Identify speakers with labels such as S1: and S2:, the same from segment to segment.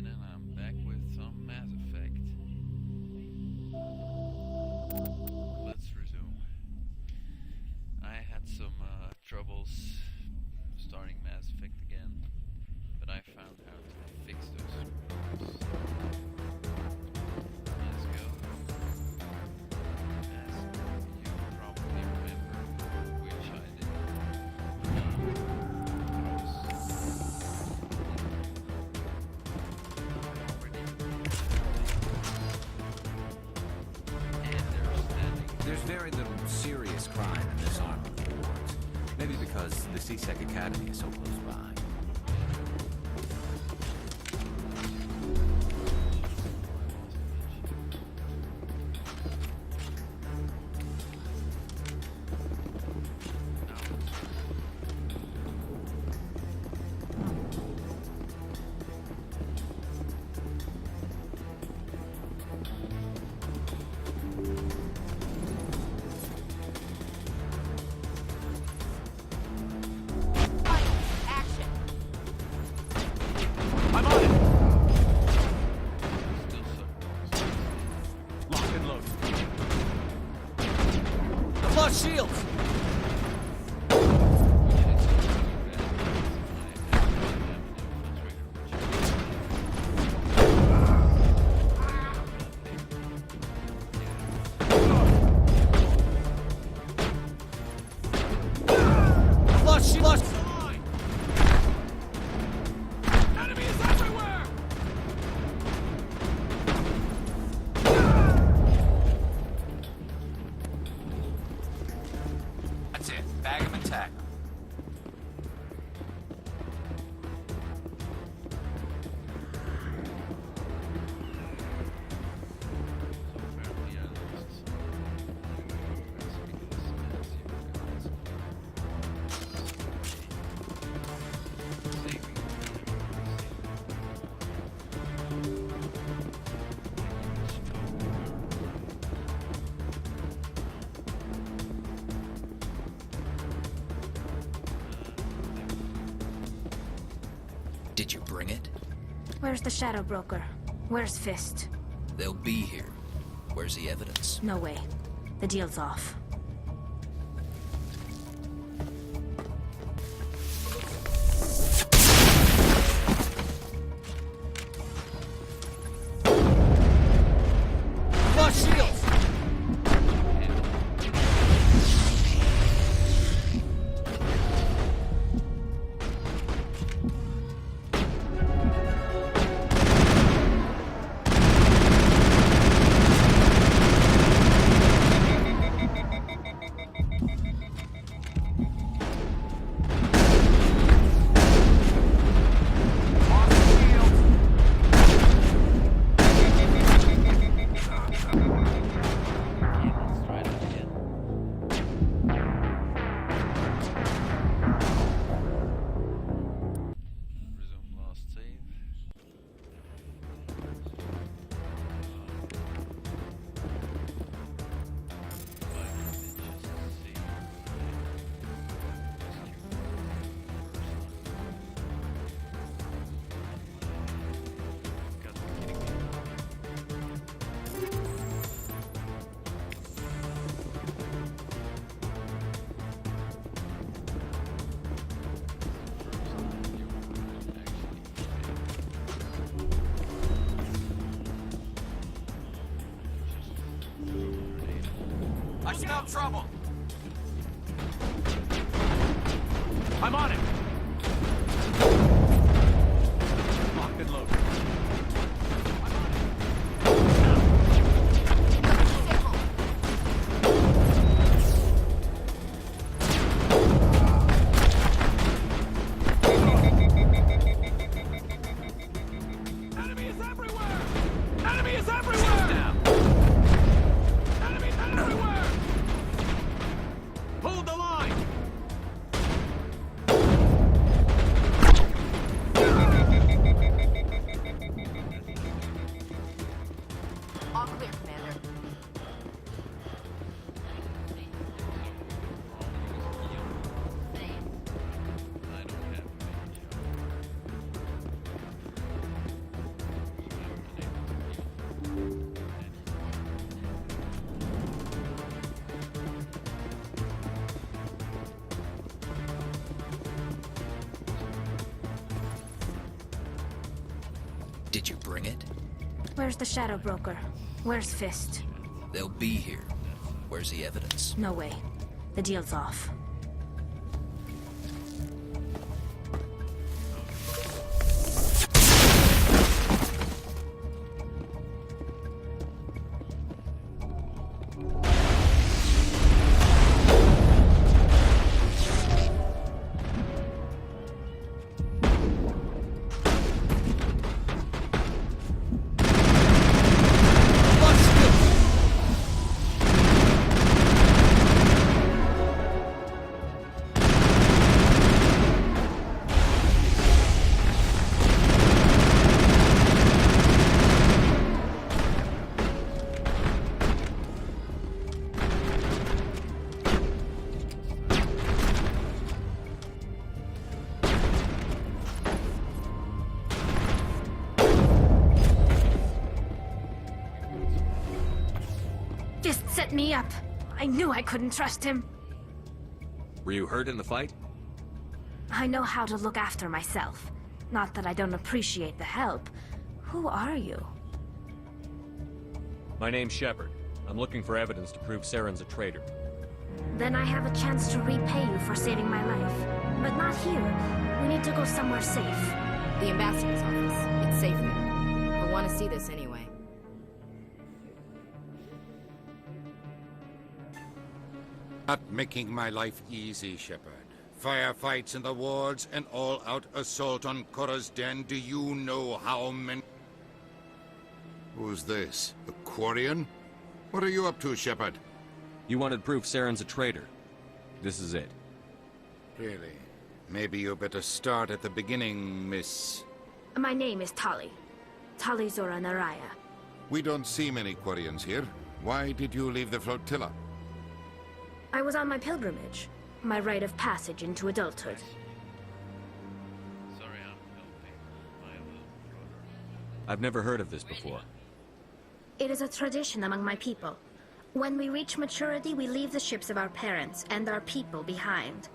S1: Paladin, and I'm back with some Mass Effect. Let's resume. I had some troubles starting Mass Effect again, but I found how to fix those problems. Let's go. As you probably remember, which I did.
S2: There's very little serious crime in this arm of the wards. Maybe because the C-Sec Academy is so close by.
S3: Shields! Flush! Enemies everywhere!
S2: That's it. Bag 'em and tag 'em.
S4: Did you bring it?
S5: Where's the Shadow Broker? Where's Fist?
S4: They'll be here. Where's the evidence?
S5: No way. The deal's off.
S3: Flush shields! I smell trouble. I'm on it. Lock and load. Enemy is everywhere! Enemy is everywhere! Down. Enemy everywhere! Hold the line!
S4: Did you bring it?
S5: Where's the Shadow Broker? Where's Fist?
S4: They'll be here. Where's the evidence?
S5: No way. The deal's off. Fist set me up. I knew I couldn't trust him.
S2: Were you hurt in the fight?
S5: I know how to look after myself. Not that I don't appreciate the help. Who are you?
S6: My name's Shepard. I'm looking for evidence to prove Saren's a traitor.
S5: Then I have a chance to repay you for saving my life. But not here. We need to go somewhere safe.
S7: The ambassador's office. It's safe there. I want to see this anyway.
S8: Not making my life easy, Shepard. Firefights in the wards, an all-out assault on Korra's den. Do you know how many...
S9: Who's this? The Quarian? What are you up to, Shepard?
S6: You wanted proof Saren's a traitor. This is it.
S8: Really? Maybe you better start at the beginning, miss.
S5: My name is Tali. Tali Zora Naraya.
S9: We don't see many Quarians here. Why did you leave the flotilla?
S5: I was on my pilgrimage. My rite of passage into adulthood.
S1: Sorry, I'm helping my little brother.
S6: I've never heard of this before.
S5: It is a tradition among my people. When we reach maturity, we leave the ships of our parents and our people behind.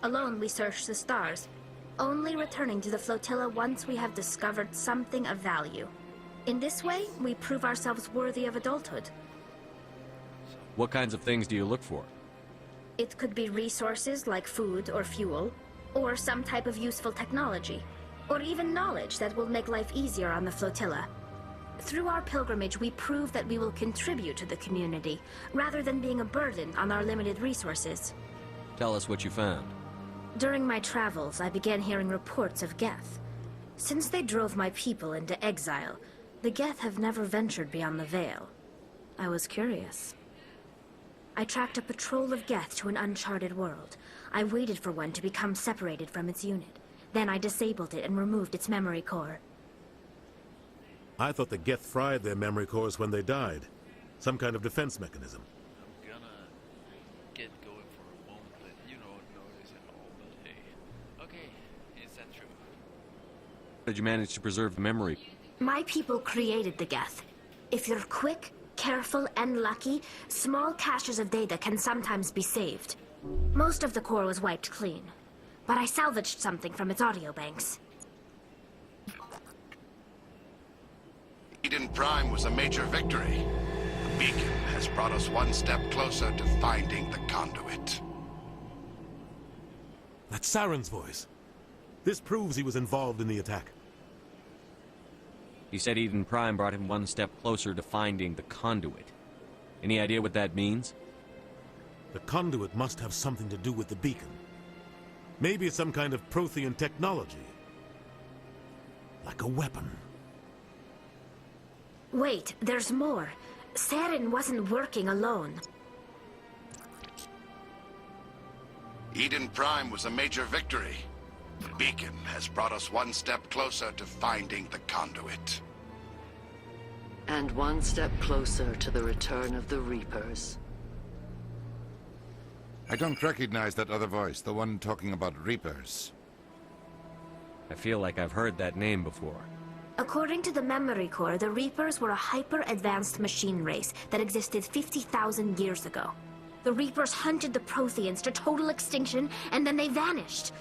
S5: Alone, we search the stars, only returning to the flotilla once we have discovered something of value. In this way, we prove ourselves worthy of adulthood.
S6: What kinds of things do you look for?
S5: It could be resources like food or fuel, or some type of useful technology, or even knowledge that will make life easier on the flotilla. Through our pilgrimage, we prove that we will contribute to the community, rather than being a burden on our limited resources.
S6: Tell us what you found.
S5: During my travels, I began hearing reports of Geth. Since they drove my people into exile, the Geth have never ventured beyond the Veil. I was curious. I tracked a patrol of Geth to an uncharted world. I waited for one to become separated from its unit. Then I disabled it and removed its memory core.
S10: I thought the Geth fried their memory cores when they died. Some kind of defense mechanism.
S1: I'm gonna get going for a moment, but you don't notice at all, but hey. Okay, is that true?
S6: How did you manage to preserve the memory?
S5: My people created the Geth. If you're quick, careful, and lucky, small caches of data can sometimes be saved. Most of the core was wiped clean, but I salvaged something from its audio banks.
S9: Eden Prime was a major victory. The beacon has brought us one step closer to finding the conduit.
S10: That's Saren's voice. This proves he was involved in the attack.
S6: He said Eden Prime brought him one step closer to finding the conduit. Any idea what that means?
S10: The conduit must have something to do with the beacon. Maybe it's some kind of Prothean technology. Like a weapon.
S5: Wait, there's more. Saren wasn't working alone.
S9: Eden Prime was a major victory. The beacon has brought us one step closer to finding the conduit.
S11: And one step closer to the return of the Reapers.
S9: I don't recognize that other voice, the one talking about Reapers.
S6: I feel like I've heard that name before.
S5: According to the memory core, the Reapers were a hyper-advanced machine race that existed 50,000 years ago. The Reapers hunted the Protheans to total extinction, and then they vanished.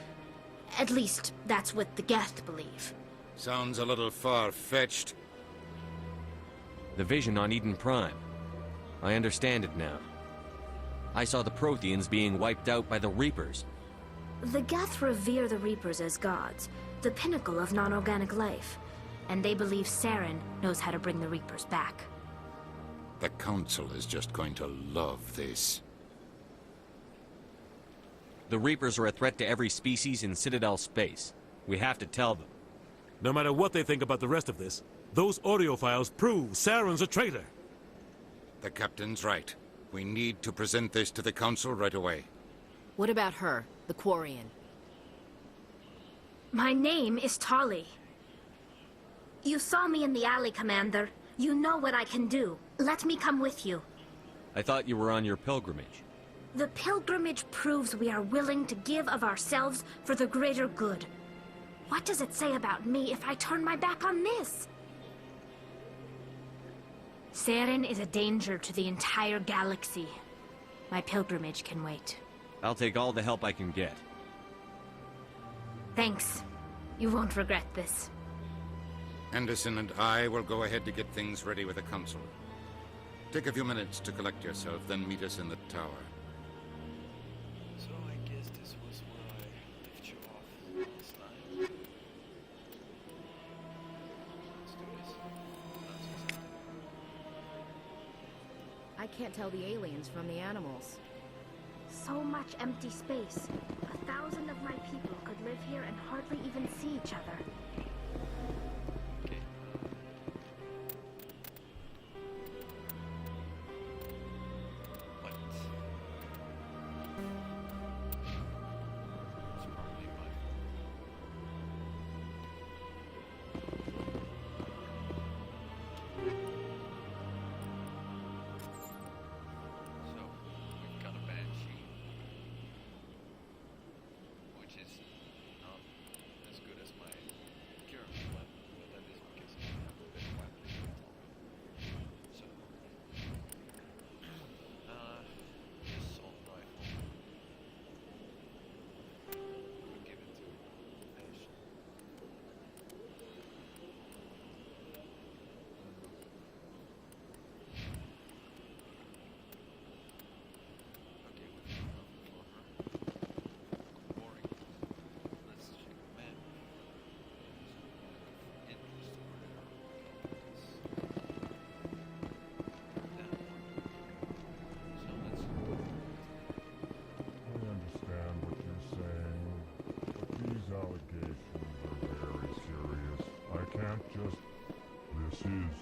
S5: At least, that's what the Geth believe.
S8: Sounds a little far-fetched.
S6: The vision on Eden Prime. I understand it now. I saw the Protheans being wiped out by the Reapers.
S5: The Geth revere the Reapers as gods, the pinnacle of non-organic life. And they believe Saren knows how to bring the Reapers back.
S8: The Council is just going to love this.
S6: The Reapers are a threat to every species in Citadel space. We have to tell them.
S10: No matter what they think about the rest of this, those audio files prove Saren's a traitor.
S8: The Captain's right. We need to present this to the Council right away.
S7: What about her, the Quarian?
S5: My name is Tali. You saw me in the alley, Commander. You know what I can do. Let me come with you.
S6: I thought you were on your pilgrimage.
S5: The pilgrimage proves we are willing to give of ourselves for the greater good. What does it say about me if I turn my back on this? Saren is a danger to the entire galaxy. My pilgrimage can wait.
S6: I'll take all the help I can get.
S5: Thanks. You won't regret this.
S8: Anderson and I will go ahead to get things ready with the Council. Take a few minutes to collect yourself, then meet us in the tower.
S1: So I guess this was where I left you off last time. Let's do this. Let's do something.
S7: I can't tell the aliens from the animals.
S5: So much empty space. 1,000 of my people could live here and hardly even see each other.
S1: Okay. What? It's probably my So, we've got a Banshee, which is not as good as my current weapon, but that is because I have a better weapon. So, assault rifle. We'll give it to Ash. Okay, we've got enough for her. Boring. Let's check the map. Interesting. That one. So let's.
S12: I understand what you're saying, but these allegations are very serious. I can't just... This is serious.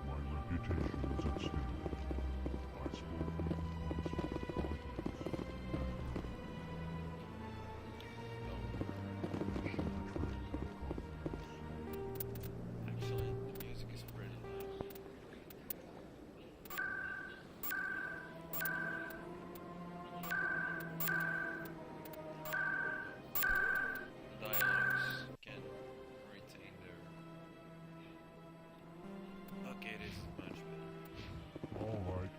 S12: My reputation is at stake. I spoke with constant confidence and she betrayed that confidence.
S1: Actually, the music is pretty loud. The dialogues can retain their. Okay, this is much better.
S12: All right.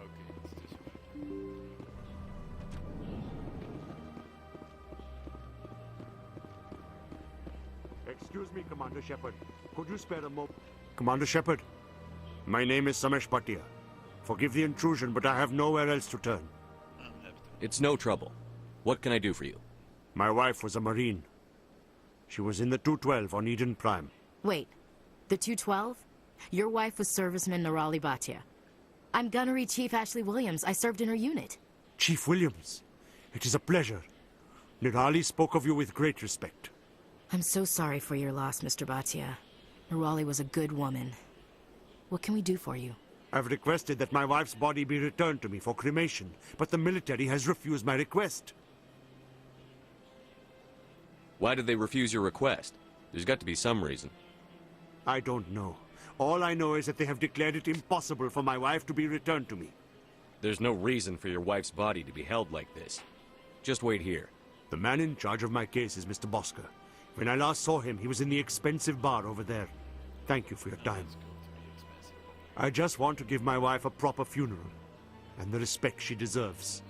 S1: Okay, it's this way.
S13: Excuse me, Commander Shepard. Could you spare a moment? Commander Shepard, my name is Samesh Bhatia. Forgive the intrusion, but I have nowhere else to turn.
S1: I'm happy to.
S6: It's no trouble. What can I do for you?
S13: My wife was a Marine. She was in the 212 on Eden Prime.
S7: Wait, the 212? Your wife was serviceman Nirali Bhatia. I'm Gunnery Chief Ashley Williams. I served in her unit.
S13: Chief Williams, it is a pleasure. Nirali spoke of you with great respect.
S7: I'm so sorry for your loss, Mr. Bhatia. Nirali was a good woman. What can we do for you?
S13: I've requested that my wife's body be returned to me for cremation, but the military has refused my request.
S6: Why did they refuse your request? There's got to be some reason.
S13: I don't know. All I know is that they have declared it impossible for my wife to be returned to me.
S6: There's no reason for your wife's body to be held like this. Just wait here.
S13: The man in charge of my case is Mr. Bosker. When I last saw him, he was in the expensive bar over there. Thank you for your time.
S1: Let's go to the expensive.
S13: I just want to give my wife a proper funeral, and the respect she deserves.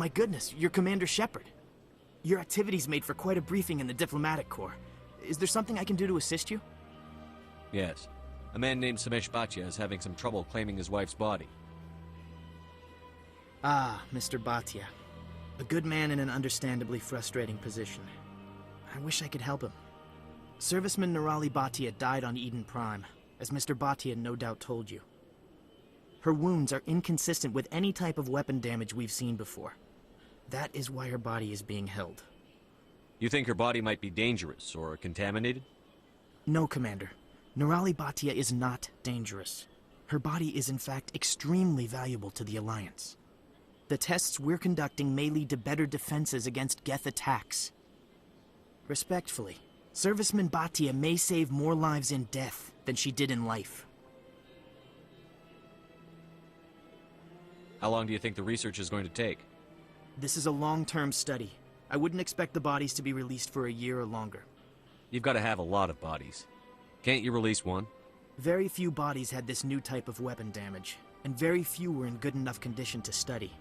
S14: My goodness, you're Commander Shepard. Your activities made for quite a briefing in the Diplomatic Corps. Is there something I can do to assist you?
S6: Yes. A man named Samesh Bhatia is having some trouble claiming his wife's body.
S14: Ah, Mr. Bhatia. A good man in an understandably frustrating position. I wish I could help him. Serviceman Nirali Bhatia died on Eden Prime, as Mr. Bhatia no doubt told you. Her wounds are inconsistent with any type of weapon damage we've seen before. That is why her body is being held.
S6: You think her body might be dangerous or contaminated?
S14: No, Commander. Nirali Bhatia is not dangerous. Her body is in fact extremely valuable to the Alliance. The tests we're conducting may lead to better defenses against Geth attacks. Respectfully, Serviceman Bhatia may save more lives in death than she did in life.
S6: How long do you think the research is going to take?
S14: This is a long-term study. I wouldn't expect the bodies to be released for a year or longer.
S6: You've got to have a lot of bodies. Can't you release one?
S14: Very few bodies had this new type of weapon damage, and very few were in good enough condition to study.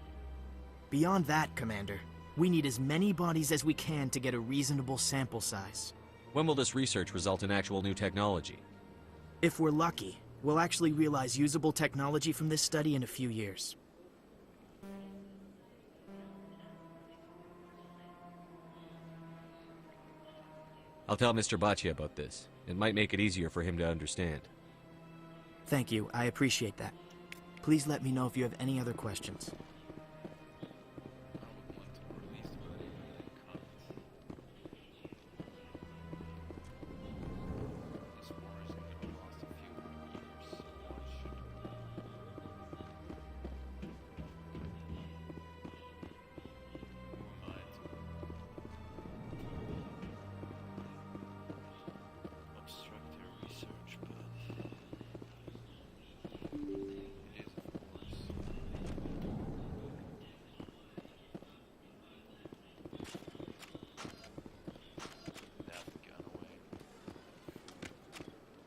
S14: Beyond that, Commander, we need as many bodies as we can to get a reasonable sample size.
S6: When will this research result in actual new technology?
S14: If we're lucky, we'll actually realize usable technology from this study in a few years.
S6: I'll tell Mr. Bhatia about this. It might make it easier for him to understand.
S14: Thank you, I appreciate that. Please let me know if you have any other questions.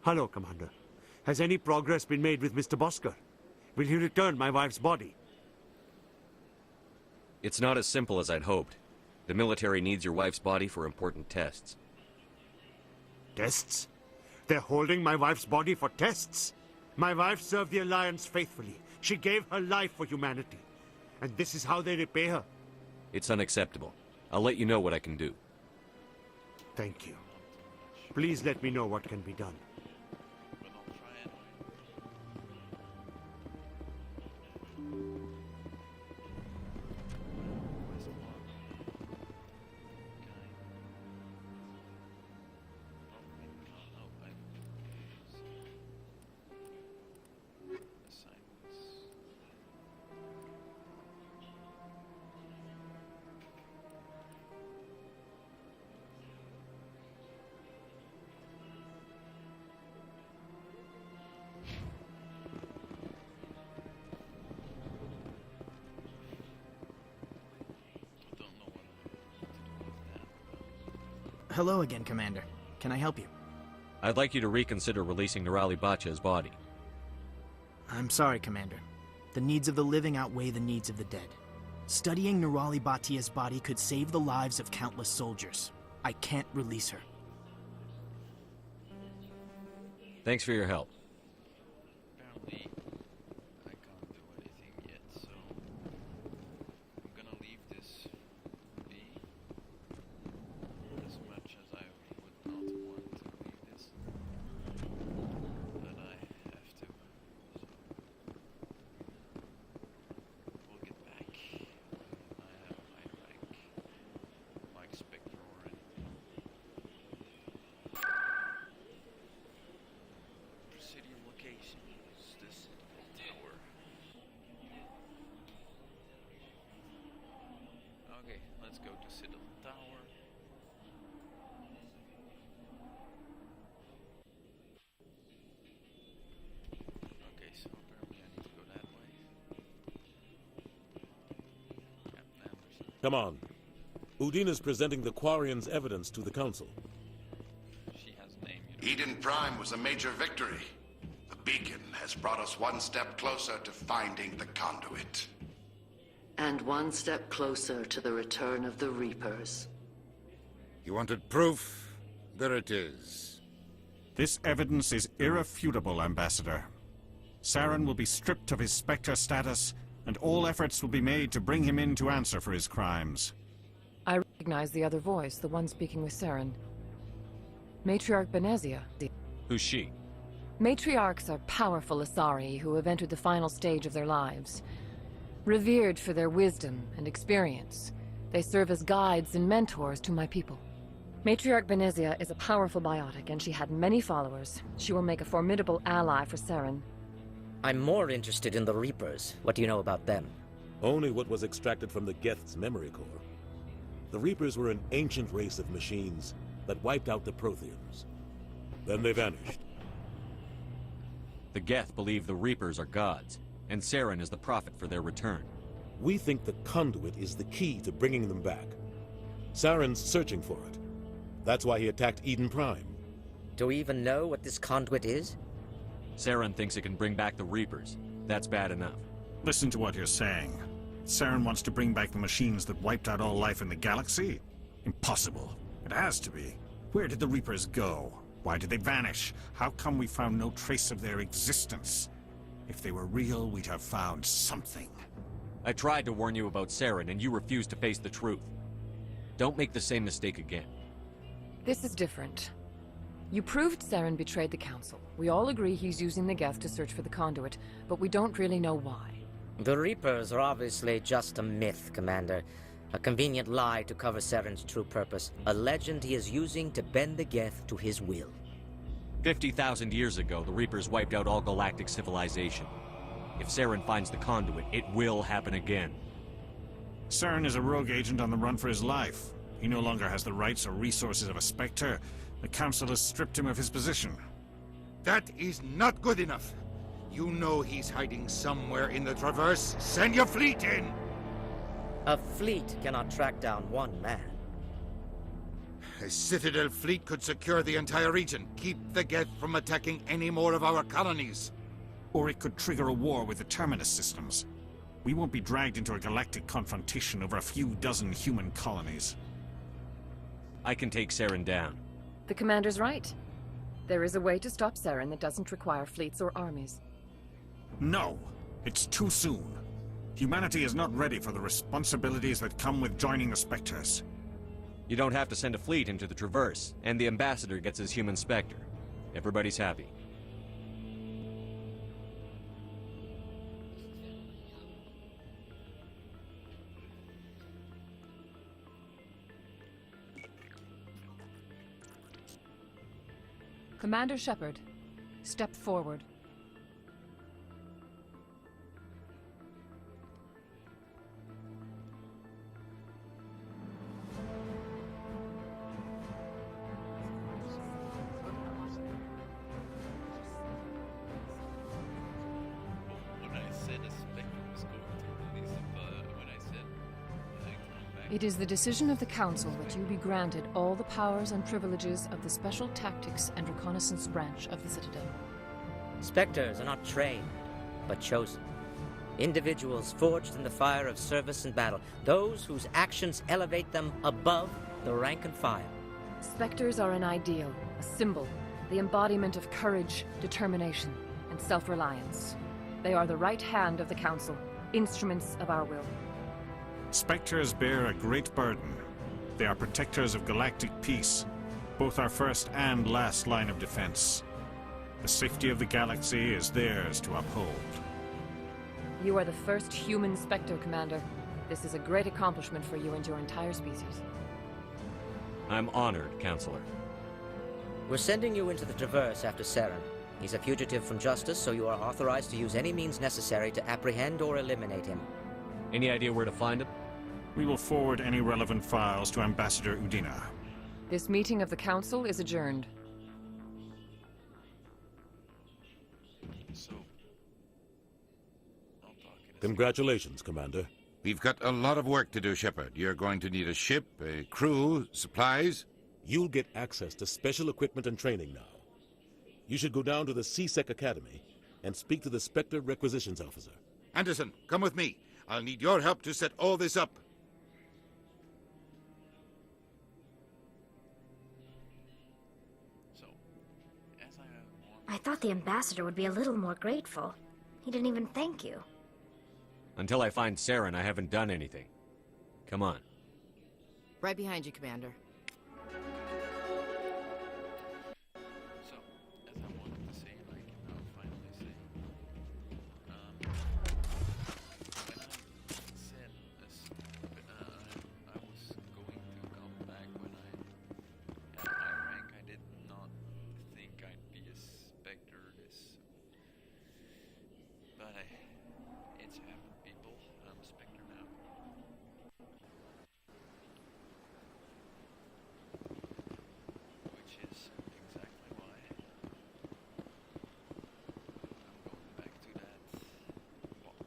S13: Hello, Commander. Has any progress been made with Mr. Bosker? Will he return my wife's body?
S6: It's not as simple as I'd hoped. The military needs your wife's body for important tests.
S13: Tests? They're holding my wife's body for tests? My wife served the Alliance faithfully. She gave her life for humanity. And this is how they repay her?
S6: It's unacceptable. I'll let you know what I can do.
S13: Thank you. Please let me know what can be done.
S14: Hello again, Commander. Can I help you?
S6: I'd like you to reconsider releasing Nirali Bhatia's body.
S14: I'm sorry, Commander. The needs of the living outweigh the needs of the dead. Studying Nirali Bhatia's body could save the lives of countless soldiers. I can't release her.
S6: Thanks for your help.
S1: Apparently, I can't do anything yet, so I'm gonna leave this be. As much as I would not want to leave this, but I have to. So we'll get back. I have my like Spectre already. Presidium location is the Citadel Tower. Okay, let's go to Citadel Tower. Okay, so apparently I need to go that way. Captain Anderson.
S10: Come on. Udina's presenting the Quarians' evidence to the Council.
S1: She has a name,
S9: Eden Prime was a major victory. The beacon has brought us one step closer to finding the conduit.
S11: And one step closer to the return of the Reapers.
S8: You wanted proof? There it is.
S15: This evidence is irrefutable, Ambassador. Saren will be stripped of his Spectre status, and all efforts will be made to bring him in to answer for his crimes.
S16: I recognize the other voice, the one speaking with Saren. Matriarch Benezia.
S6: Who's she?
S16: Matriarchs are powerful Asari who have entered the final stage of their lives. Revered for their wisdom and experience, they serve as guides and mentors to my people. Matriarch Benezia is a powerful biotic, and she had many followers. She will make a formidable ally for Saren.
S17: I'm more interested in the Reapers. What do you know about them?
S10: Only what was extracted from the Geth's memory core. The Reapers were an ancient race of machines that wiped out the Protheans. Then they vanished.
S6: The Geth believe the Reapers are gods, and Saren is the prophet for their return.
S10: We think the conduit is the key to bringing them back. Saren's searching for it. That's why he attacked Eden Prime.
S17: Do we even know what this conduit is?
S6: Saren thinks it can bring back the Reapers. That's bad enough.
S15: Listen to what you're saying. Saren wants to bring back the machines that wiped out all life in the galaxy? Impossible. It has to be. Where did the Reapers go? Why did they vanish? How come we found no trace of their existence? If they were real, we'd have found something.
S6: I tried to warn you about Saren, and you refused to face the truth. Don't make the same mistake again.
S16: This is different. You proved Saren betrayed the Council. We all agree he's using the Geth to search for the conduit, but we don't really know why.
S17: The Reapers are obviously just a myth, Commander. A convenient lie to cover Saren's true purpose. A legend he is using to bend the Geth to his will.
S6: 50,000 years ago, the Reapers wiped out all galactic civilization. If Saren finds the conduit, it will happen again.
S15: Saren is a rogue agent on the run for his life. He no longer has the rights or resources of a Spectre. The Council has stripped him of his position.
S8: That is not good enough. You know he's hiding somewhere in the Traverse. Send your fleet in!
S17: A fleet cannot track down one man.
S8: A Citadel fleet could secure the entire region, keep the Geth from attacking any more of our colonies.
S15: Or it could trigger a war with the Terminus systems. We won't be dragged into a galactic confrontation over a few dozen human colonies.
S6: I can take Saren down.
S16: The Commander's right. There is a way to stop Saren that doesn't require fleets or armies.
S15: No! It's too soon. Humanity is not ready for the responsibilities that come with joining the Spectres.
S6: You don't have to send a fleet into the Traverse, and the Ambassador gets his Human Spectre. Everybody's happy.
S16: Commander Shepard, step forward. It is the decision of the Council that you be granted all the powers and privileges of the Special Tactics and Reconnaissance branch of the Citadel.
S17: Spectres are not trained, but chosen. Individuals forged in the fire of service and battle. Those whose actions elevate them above the rank and file.
S16: Spectres are an ideal, a symbol, the embodiment of courage, determination, and self-reliance. They are the right hand of the Council, instruments of our will.
S15: Spectres bear a great burden. They are protectors of galactic peace, both our first and last line of defense. The safety of the galaxy is theirs to uphold.
S16: You are the first human Spectre, Commander. This is a great accomplishment for you and your entire species.
S6: I'm honored, Counselor.
S17: We're sending you into the Traverse after Saren. He's a fugitive from justice, so you are authorized to use any means necessary to apprehend or eliminate him.
S6: Any idea where to find him?
S15: We will forward any relevant files to Ambassador Udina.
S16: This meeting of the Council is adjourned.
S10: Congratulations, Commander.
S8: We've got a lot of work to do, Shepard. You're going to need a ship, a crew, supplies.
S10: You'll get access to special equipment and training now. You should go down to the C-Sec Academy and speak to the Spectre Requisitions Officer.
S8: Anderson, come with me. I'll need your help to set all this up.
S5: I thought the ambassador would be a little more grateful. He didn't even thank you.
S6: Until I find Saren, I haven't done anything. Come on.
S7: Right behind you, Commander.
S1: So, as I wanted to say, I can now finally say, when I said this, I was going to come back when I had my rank, I did not think I'd be a Spectre this, but it's happened, people. I'm a Spectre now. Which is exactly why I'm going back to that walk.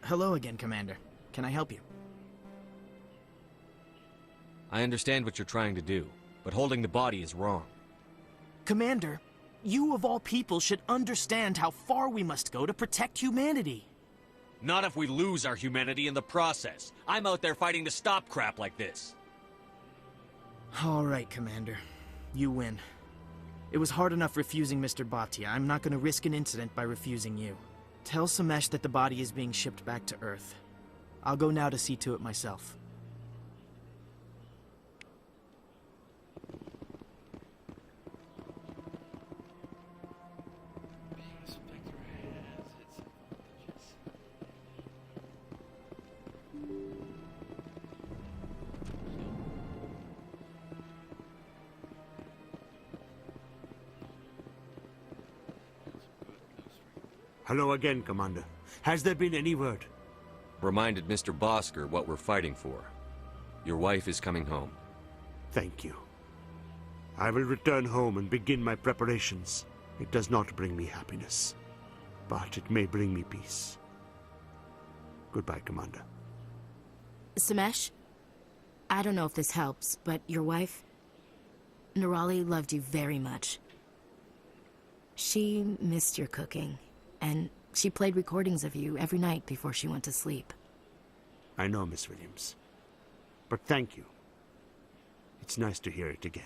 S14: Hello again, Commander. Can I help you?
S6: I understand what you're trying to do, but holding the body is wrong.
S14: Commander, you of all people should understand how far we must go to protect humanity.
S6: Not if we lose our humanity in the process. I'm out there fighting to stop crap like this.
S14: All right, Commander. You win. It was hard enough refusing Mr. Bhatia. I'm not going to risk an incident by refusing you. Tell Samesh that the body is being shipped back to Earth. I'll go now to see to it myself.
S13: Hello again, Commander. Has there been any word?
S6: Reminded Mr. Bosker what we're fighting for. Your wife is coming home.
S13: Thank you. I will return home and begin my preparations. It does not bring me happiness, but it may bring me peace. Goodbye, Commander.
S7: Samesh, I don't know if this helps, but your wife, Nerali, loved you very much. She missed your cooking, and she played recordings of you every night before she went to sleep.
S13: I know, Miss Williams. But thank you. It's nice to hear it again.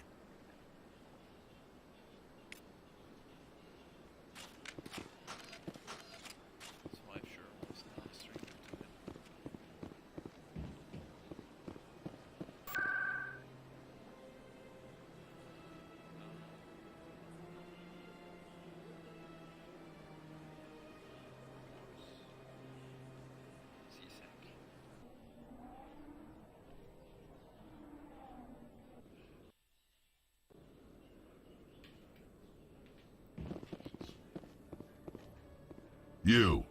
S12: You,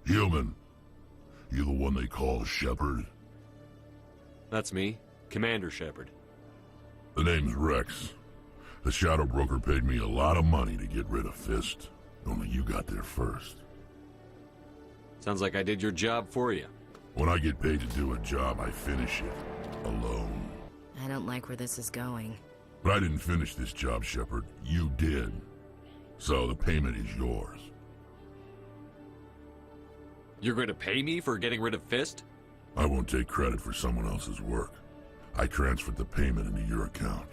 S12: human. You the one they call Shepard?
S6: That's me, Commander Shepard.
S12: The name's Rex. The Shadow Broker paid me a lot of money to get rid of Fist. Only you got there first.
S6: Sounds like I did your job for you.
S12: When I get paid to do a job, I finish it. Alone.
S7: I don't like where this is going.
S12: But I didn't finish this job, Shepard. You did. So the payment is yours.
S6: You're going to pay me for getting rid of Fist?
S12: I won't take credit for someone else's work. I transferred the payment into your account.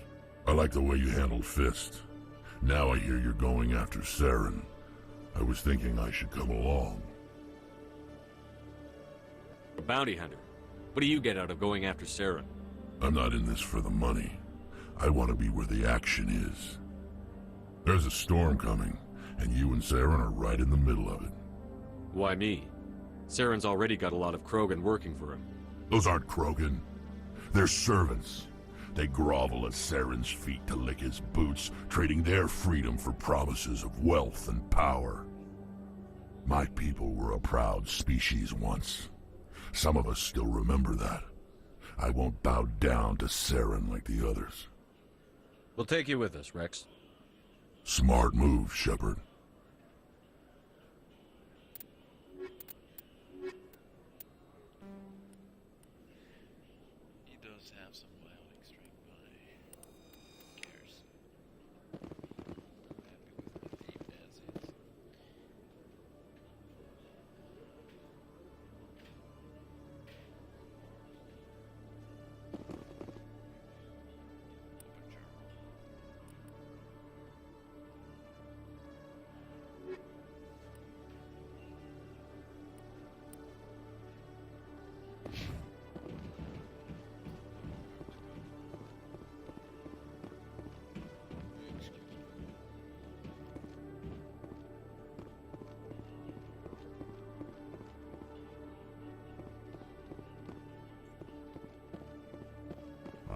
S12: I like the way you handled Fist. Now I hear you're going after Saren. I was thinking I should come along.
S6: A bounty hunter. What do you get out of going after Saren?
S12: I'm not in this for the money. I want to be where the action is. There's a storm coming, and you and Saren are right in the middle of it.
S6: Why me? Saren's already got a lot of Krogan working for him.
S12: Those aren't Krogan. They're servants. They grovel at Saren's feet to lick his boots, trading their freedom for promises of wealth and power. My people were a proud species once. Some of us still remember that. I won't bow down to Saren like the others.
S6: We'll take you with us, Rex.
S12: Smart move, Shepard.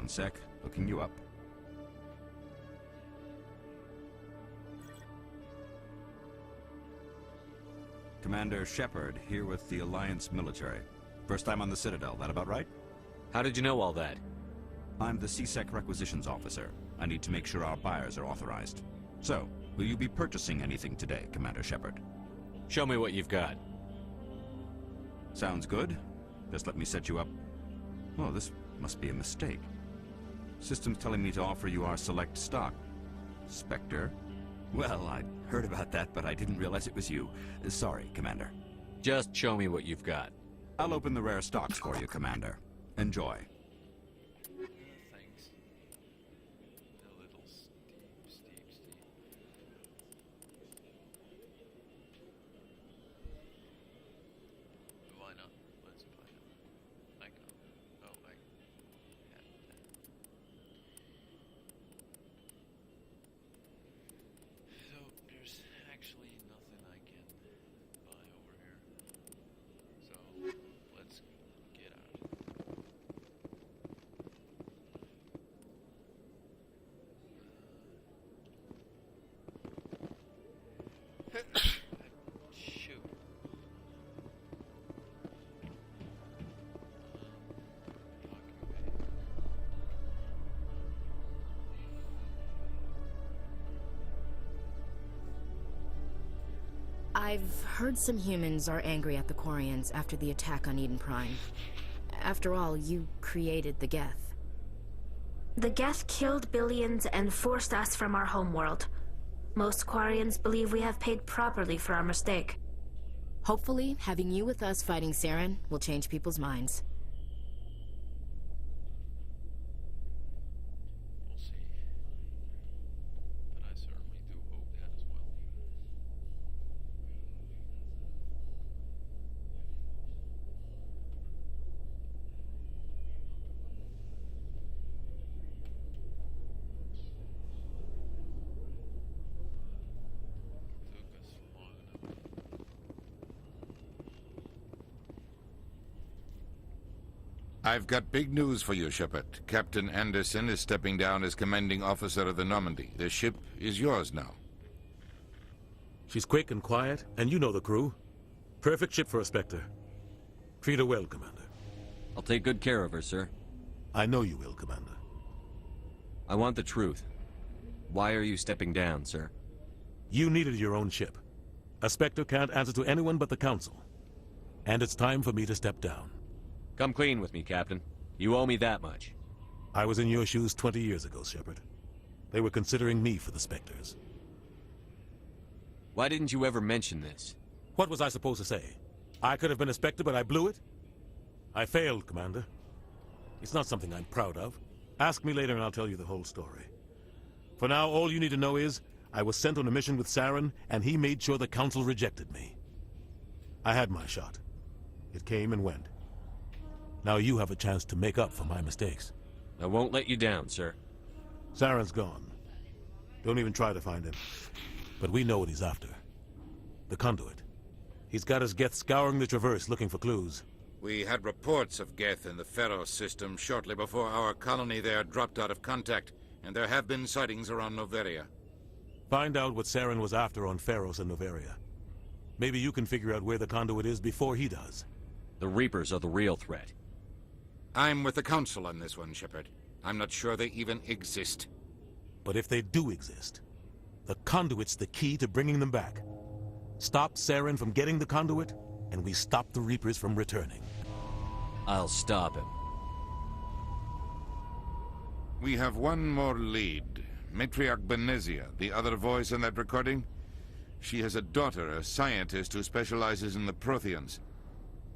S18: One sec. Looking you up. Commander Shepard, here with the Alliance military. First time on the Citadel, that about right?
S6: How did you know all that?
S18: I'm the CSEC requisitions officer. I need to make sure our buyers are authorized. So, will you be purchasing anything today, Commander Shepard?
S6: Show me what you've got.
S18: Sounds good. Just let me set you up. Oh, this must be a mistake. System's telling me to offer you our select stock. Spectre? Well, I'd heard about that, but I didn't realize it was you. Sorry, Commander.
S6: Just show me what you've got.
S18: I'll open the rare stocks for you, Commander. Enjoy.
S1: Thanks. A little steep. Why not? Let's buy it. I can't. Oh, I have that. So, there's actually nothing I can buy over here. So, let's get out. Shoot.
S7: I've heard some humans are angry at the Quarians after the attack on Eden Prime. After all, you created the Geth.
S5: The Geth killed billions and forced us from our homeworld. Most Quarians believe we have paid properly for our mistake.
S7: Hopefully, having you with us fighting Saren will change people's minds.
S1: We'll see. But I certainly do hope that as well. Took us long enough.
S8: I've got big news for you, Shepard. Captain Anderson is stepping down as commanding officer of the Normandy. The ship is yours now.
S10: She's quick and quiet, and you know the crew. Perfect ship for a Spectre. Treat her well, Commander.
S6: I'll take good care of her, sir.
S10: I know you will, Commander.
S6: I want the truth. Why are you stepping down, sir?
S10: You needed your own ship. A Spectre can't answer to anyone but the Council. And it's time for me to step down.
S6: Come clean with me, Captain. You owe me that much.
S10: I was in your shoes 20 years ago, Shepard. They were considering me for the Spectres.
S6: Why didn't you ever mention this?
S10: What was I supposed to say? I could have been a Spectre, but I blew it? I failed, Commander. It's not something I'm proud of. Ask me later and I'll tell you the whole story. For now, all you need to know is, I was sent on a mission with Saren, and he made sure the Council rejected me. I had my shot. It came and went. Now you have a chance to make up for my mistakes.
S6: I won't let you down, sir.
S10: Saren's gone. Don't even try to find him. But we know what he's after. The conduit. He's got his Geth scouring the Traverse looking for clues.
S8: We had reports of Geth in the Pharos system shortly before our colony there dropped out of contact, and there have been sightings around Noveria.
S10: Find out what Saren was after on Pharos and Noveria. Maybe you can figure out where the conduit is before he does.
S6: The Reapers are the real threat.
S8: I'm with the Council on this one, Shepard. I'm not sure they even exist.
S10: But if they do exist, the conduit's the key to bringing them back. Stop Saren from getting the conduit, and we stop the Reapers from returning.
S6: I'll stop him.
S8: We have one more lead. Matriarch Benezia, the other voice in that recording. She has a daughter, a scientist who specializes in the Protheans.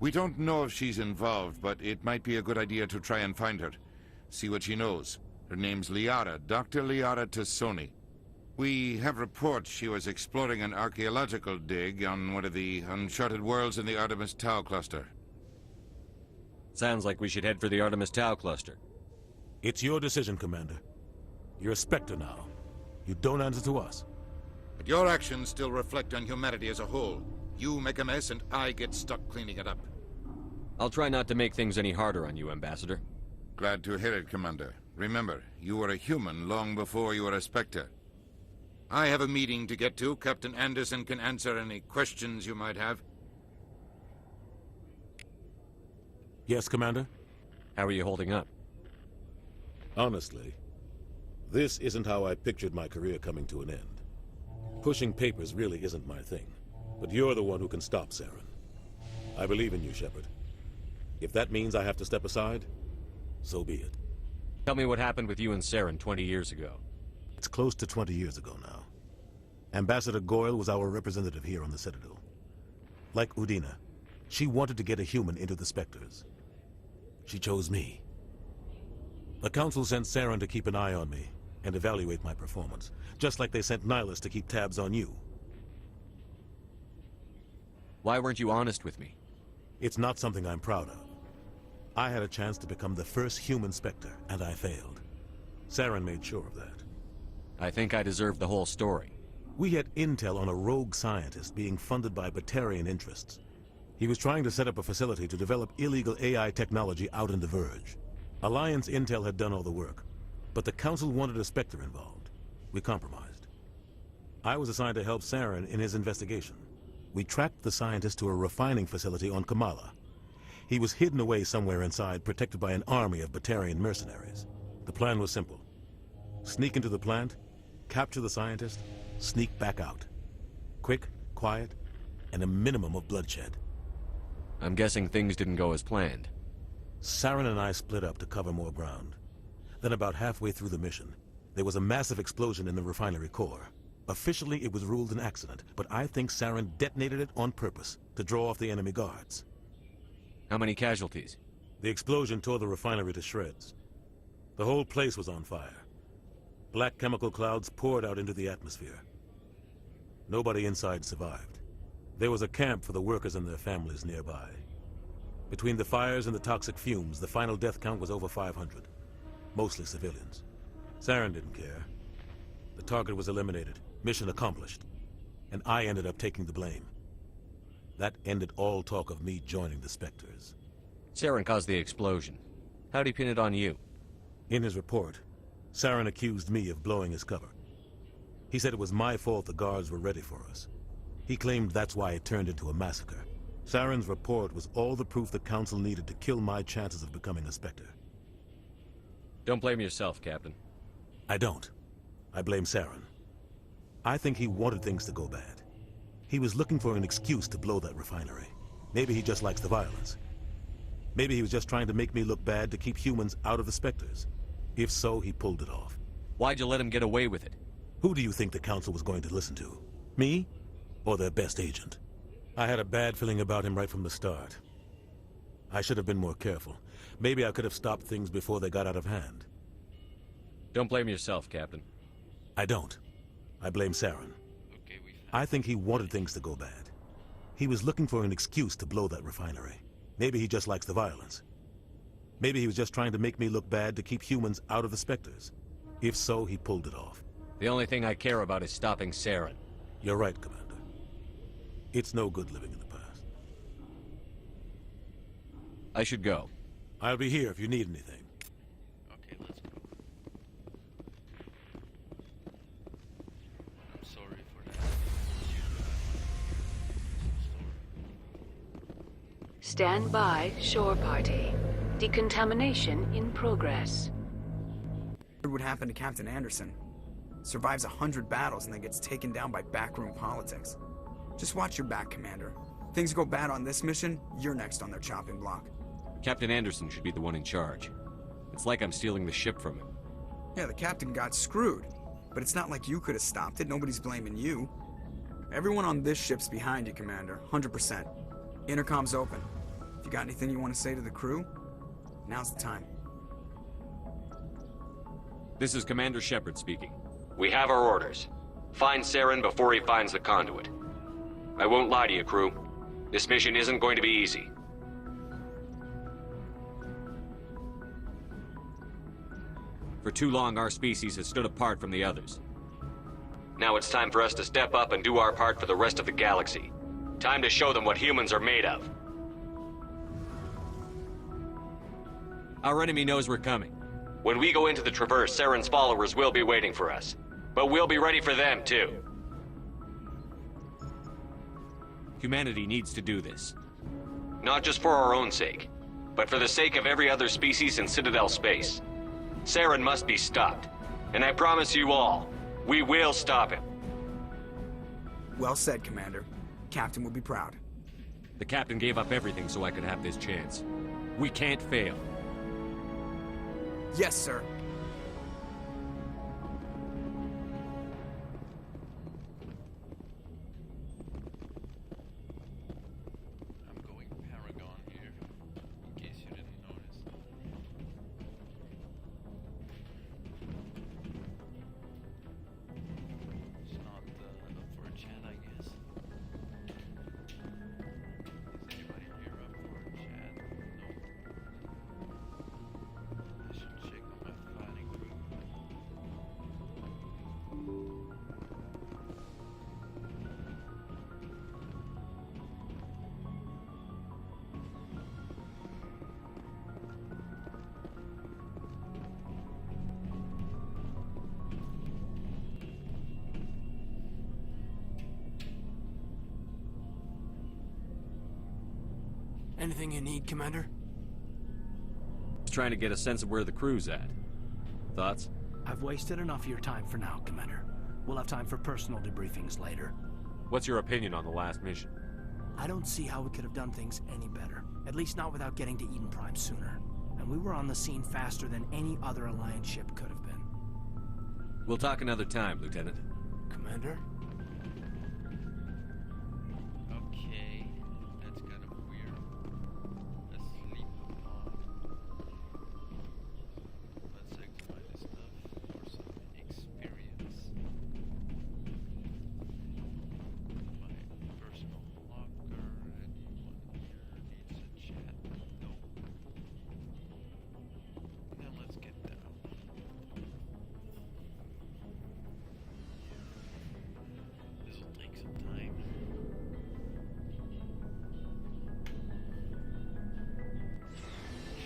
S8: We don't know if she's involved, but it might be a good idea to try and find her. See what she knows. Her name's Liara, Dr. Liara Tassoni. We have reports she was exploring an archaeological dig on one of the uncharted worlds in the Artemis Tau cluster.
S6: Sounds like we should head for the Artemis Tau cluster.
S10: It's your decision, Commander. You're a Spectre now. You don't answer to us.
S8: But your actions still reflect on humanity as a whole. You make a mess and I get stuck cleaning it up.
S6: I'll try not to make things any harder on you, Ambassador.
S8: Glad to hear it, Commander. Remember, you were a human long before you were a Spectre. I have a meeting to get to. Captain Anderson can answer any questions you might have.
S10: Yes, Commander?
S6: How are you holding up?
S10: Honestly, this isn't how I pictured my career coming to an end. Pushing papers really isn't my thing, but you're the one who can stop Saren. I believe in you, Shepard. If that means I have to step aside, so be it.
S6: Tell me what happened with you and Saren 20 years ago.
S10: It's close to 20 years ago now. Ambassador Goyle was our representative here on the Citadel. Like Udina, she wanted to get a human into the Spectres. She chose me. The Council sent Saren to keep an eye on me and evaluate my performance, just like they sent Nihilus to keep tabs on you.
S6: Why weren't you honest with me?
S10: It's not something I'm proud of. I had a chance to become the first human Spectre, and I failed. Saren made sure of that.
S6: I think I deserve the whole story.
S10: We had intel on a rogue scientist being funded by Batarian interests. He was trying to set up a facility to develop illegal AI technology out in the Verge. Alliance intel had done all the work, but the Council wanted a Spectre involved. We compromised. I was assigned to help Saren in his investigation. We tracked the scientist to a refining facility on Kamala. He was hidden away somewhere inside, protected by an army of Batarian mercenaries. The plan was simple. Sneak into the plant, capture the scientist, sneak back out. Quick, quiet, and a minimum of bloodshed.
S6: I'm guessing things didn't go as planned.
S10: Saren and I split up to cover more ground. Then about halfway through the mission, there was a massive explosion in the refinery core. Officially, it was ruled an accident, but I think Saren detonated it on purpose to draw off the enemy guards.
S6: How many casualties?
S10: The explosion tore the refinery to shreds. The whole place was on fire. Black chemical clouds poured out into the atmosphere. Nobody inside survived. There was a camp for the workers and their families nearby. Between the fires and the toxic fumes, the final death count was over 500. Mostly civilians. Saren didn't care. The target was eliminated. Mission accomplished. And I ended up taking the blame. That ended all talk of me joining the Spectres.
S6: Saren caused the explosion. How'd he pin it on you?
S10: In his report, Saren accused me of blowing his cover. He said it was my fault the guards were ready for us. He claimed that's why it turned into a massacre. Saren's report was all the proof the Council needed to kill my chances of becoming a Spectre.
S6: Don't blame yourself, Captain.
S10: I don't. I blame Saren. I think he wanted things to go bad. He was looking for an excuse to blow that refinery. Maybe he just likes the violence. Maybe he was just trying to make me look bad to keep humans out of the Spectres. If so, he pulled it off.
S6: Why'd you let him get away with it?
S10: Who do you think the Council was going to listen to? Me? Or their best agent? I had a bad feeling about him right from the start. I should have been more careful. Maybe I could have stopped things before they got out of hand.
S6: Don't blame yourself, Captain.
S10: I don't. I blame Saren. I think he wanted things to go bad. He was looking for an excuse to blow that refinery. Maybe he just likes the violence. Maybe he was just trying to make me look bad to keep humans out of the Spectres. If so, he pulled it off.
S6: The only thing I care about is stopping Saren.
S10: You're right, Commander. It's no good living in the past.
S6: I should go.
S10: I'll be here if you need anything.
S1: Okay, let's go. I'm sorry for that.
S19: Stand by, shore party. Decontamination in progress.
S20: What would happen to Captain Anderson? Survives 100 battles and then gets taken down by backroom politics. Just watch your back, Commander. Things go bad on this mission, you're next on their chopping block.
S6: Captain Anderson should be the one in charge. It's like I'm stealing the ship from him.
S20: Yeah, the captain got screwed. But it's not like you could have stopped it. Nobody's blaming you. Everyone on this ship's behind you, Commander. 100%. Intercom's open. If you got anything you want to say to the crew, now's the time.
S6: This is Commander Shepard speaking. We have our orders. Find Saren before he finds the conduit. I won't lie to you, crew. This mission isn't going to be easy. For too long, our species has stood apart from the others. Now it's time for us to step up and do our part for the rest of the galaxy. Time to show them what humans are made of. Our enemy knows we're coming. When we go into the Traverse, Saren's followers will be waiting for us. But we'll be ready for them, too. Humanity needs to do this. Not just for our own sake, but for the sake of every other species in Citadel space. Saren must be stopped. And I promise you all, we will stop him.
S20: Well said, Commander. Captain will be proud.
S6: The captain gave up everything so I could have this chance. We can't fail.
S20: Yes, sir.
S1: I'm going Paragon here, in case you didn't notice. It's not up for a chat, I guess. Is anybody here up for a chat? No. I should check on my fighting group.
S21: Anything you need, Commander?
S6: Just trying to get a sense of where the crew's at. Thoughts?
S21: I've wasted enough of your time for now, Commander. We'll have time for personal debriefings later.
S6: What's your opinion on the last mission?
S21: I don't see how we could have done things any better. At least not without getting to Eden Prime sooner. And we were on the scene faster than any other Alliance ship could have been.
S6: We'll talk another time, Lieutenant.
S21: Commander?
S1: Okay, that's kind of weird. Asleep. Let's examine this stuff for some experience. My personal locker. Anyone here needs a chat? No. Now let's get down. This'll take some time.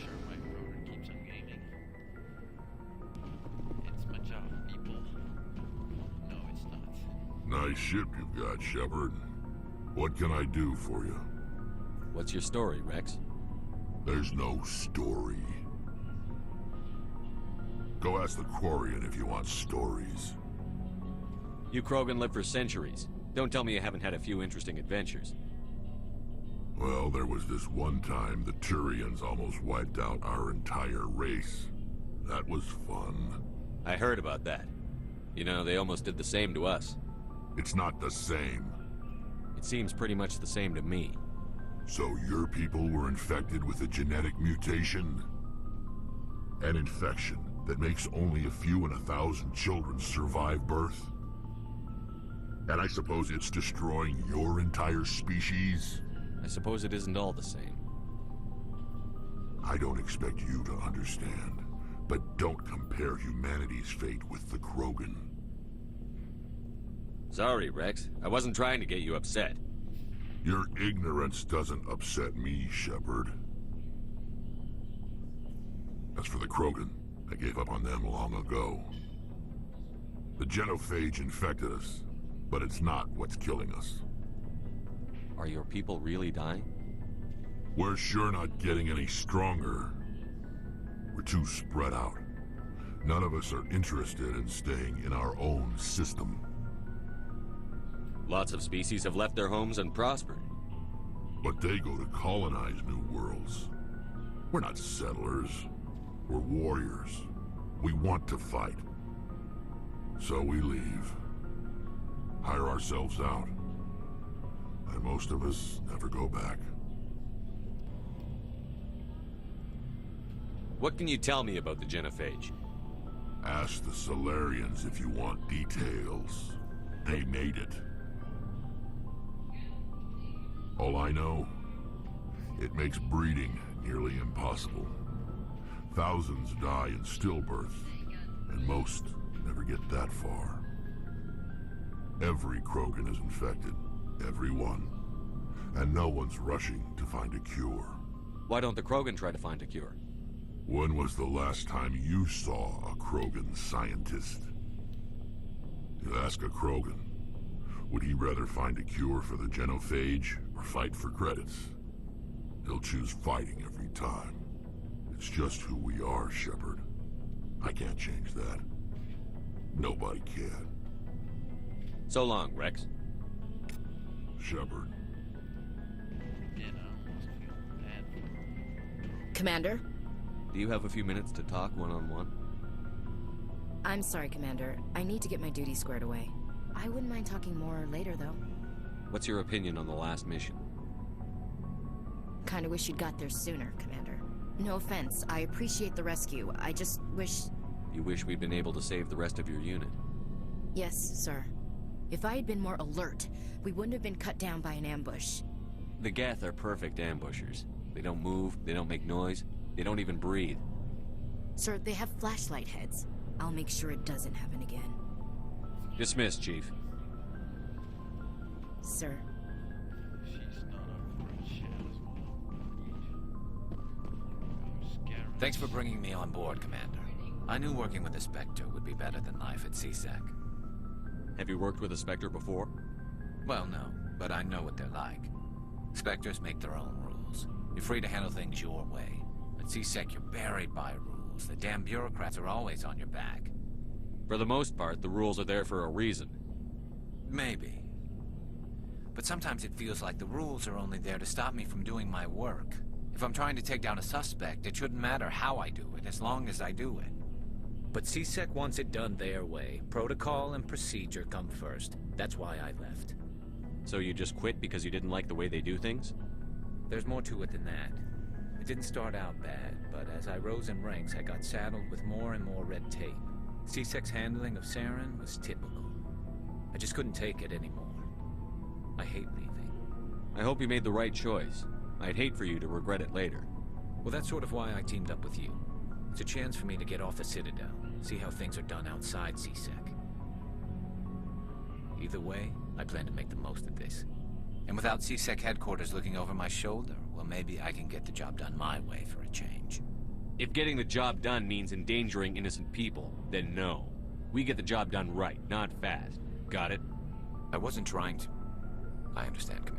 S1: Sure, my brother keeps on gaming. It's my job, people. No, it's not.
S12: Nice ship you've got, Shepard. What can I do for you?
S6: What's your story, Rex?
S12: There's no story. Go ask the Quarian if you want stories.
S6: You Krogan lived for centuries. Don't tell me you haven't had a few interesting adventures.
S12: Well, there was this one time the Turians almost wiped out our entire race. That was fun.
S6: I heard about that. You know, they almost did the same to us.
S12: It's not the same.
S6: It seems pretty much the same to me.
S12: So your people were infected with a genetic mutation? An infection that makes only a few in 1,000 children survive birth? And I suppose it's destroying your entire species?
S6: I suppose it isn't all the same.
S12: I don't expect you to understand, but don't compare humanity's fate with the Krogan.
S6: Sorry, Rex. I wasn't trying to get you upset.
S12: Your ignorance doesn't upset me, Shepard. As for the Krogan, I gave up on them long ago. The genophage infected us, but it's not what's killing us.
S6: Are your people really dying?
S12: We're sure not getting any stronger. We're too spread out. None of us are interested in staying in our own system.
S6: Lots of species have left their homes and prospered.
S12: But they go to colonize new worlds. We're not settlers. We're warriors. We want to fight. So we leave. Hire ourselves out. And most of us never go back.
S6: What can you tell me about the genophage?
S12: Ask the Solarians if you want details. They made it. All I know, it makes breeding nearly impossible. Thousands die in stillbirth, and most never get that far. Every Krogan is infected, every one. And no one's rushing to find a cure.
S6: Why don't the Krogan try to find a cure?
S12: When was the last time you saw a Krogan scientist? You ask a Krogan, would he rather find a cure for the genophage or fight for credits? He'll choose fighting every time. It's just who we are, Shepard. I can't change that. Nobody can.
S6: So long, Rex.
S12: Shepard.
S7: Commander?
S6: Do you have a few minutes to talk one-on-one?
S7: I'm sorry, Commander. I need to get my duty squared away. I wouldn't mind talking more later, though.
S6: What's your opinion on the last mission?
S7: Kinda wish you'd got there sooner, Commander. No offense, I appreciate the rescue. I just wish...
S6: You wish we'd been able to save the rest of your unit?
S7: Yes, sir. If I had been more alert, we wouldn't have been cut down by an ambush.
S6: The Geth are perfect ambushers. They don't move, they don't make noise, they don't even breathe.
S7: Sir, they have flashlight heads. I'll make sure it doesn't happen again.
S6: Dismissed, Chief.
S7: Sir.
S2: Thanks for bringing me on board, Commander. I knew working with a Spectre would be better than life at CSEC.
S6: Have you worked with a Spectre before?
S2: Well, no, but I know what they're like. Spectres make their own rules. You're free to handle things your way. At CSEC, you're buried by rules. The damn bureaucrats are always on your back.
S6: For the most part, the rules are there for a reason.
S2: Maybe. But sometimes it feels like the rules are only there to stop me from doing my work. If I'm trying to take down a suspect, it shouldn't matter how I do it, as long as I do it.
S3: But CSEC wants it done their way. Protocol and procedure come first. That's why I left.
S6: So you just quit because you didn't like the way they do things?
S3: There's more to it than that. It didn't start out bad, but as I rose in ranks, I got saddled with more and more red tape. CSEC's handling of Saren was typical. I just couldn't take it anymore. I hate leaving.
S6: I hope you made the right choice. I'd hate for you to regret it later.
S3: Well, that's sort of why I teamed up with you. It's a chance for me to get off the Citadel, see how things are done outside CSEC. Either way, I plan to make the most of this.
S2: And without CSEC headquarters looking over my shoulder, well, maybe I can get the job done my way for a change.
S6: If getting the job done means endangering innocent people, then no. We get the job done right, not fast. Got it?
S2: I wasn't trying to... I understand, Commander.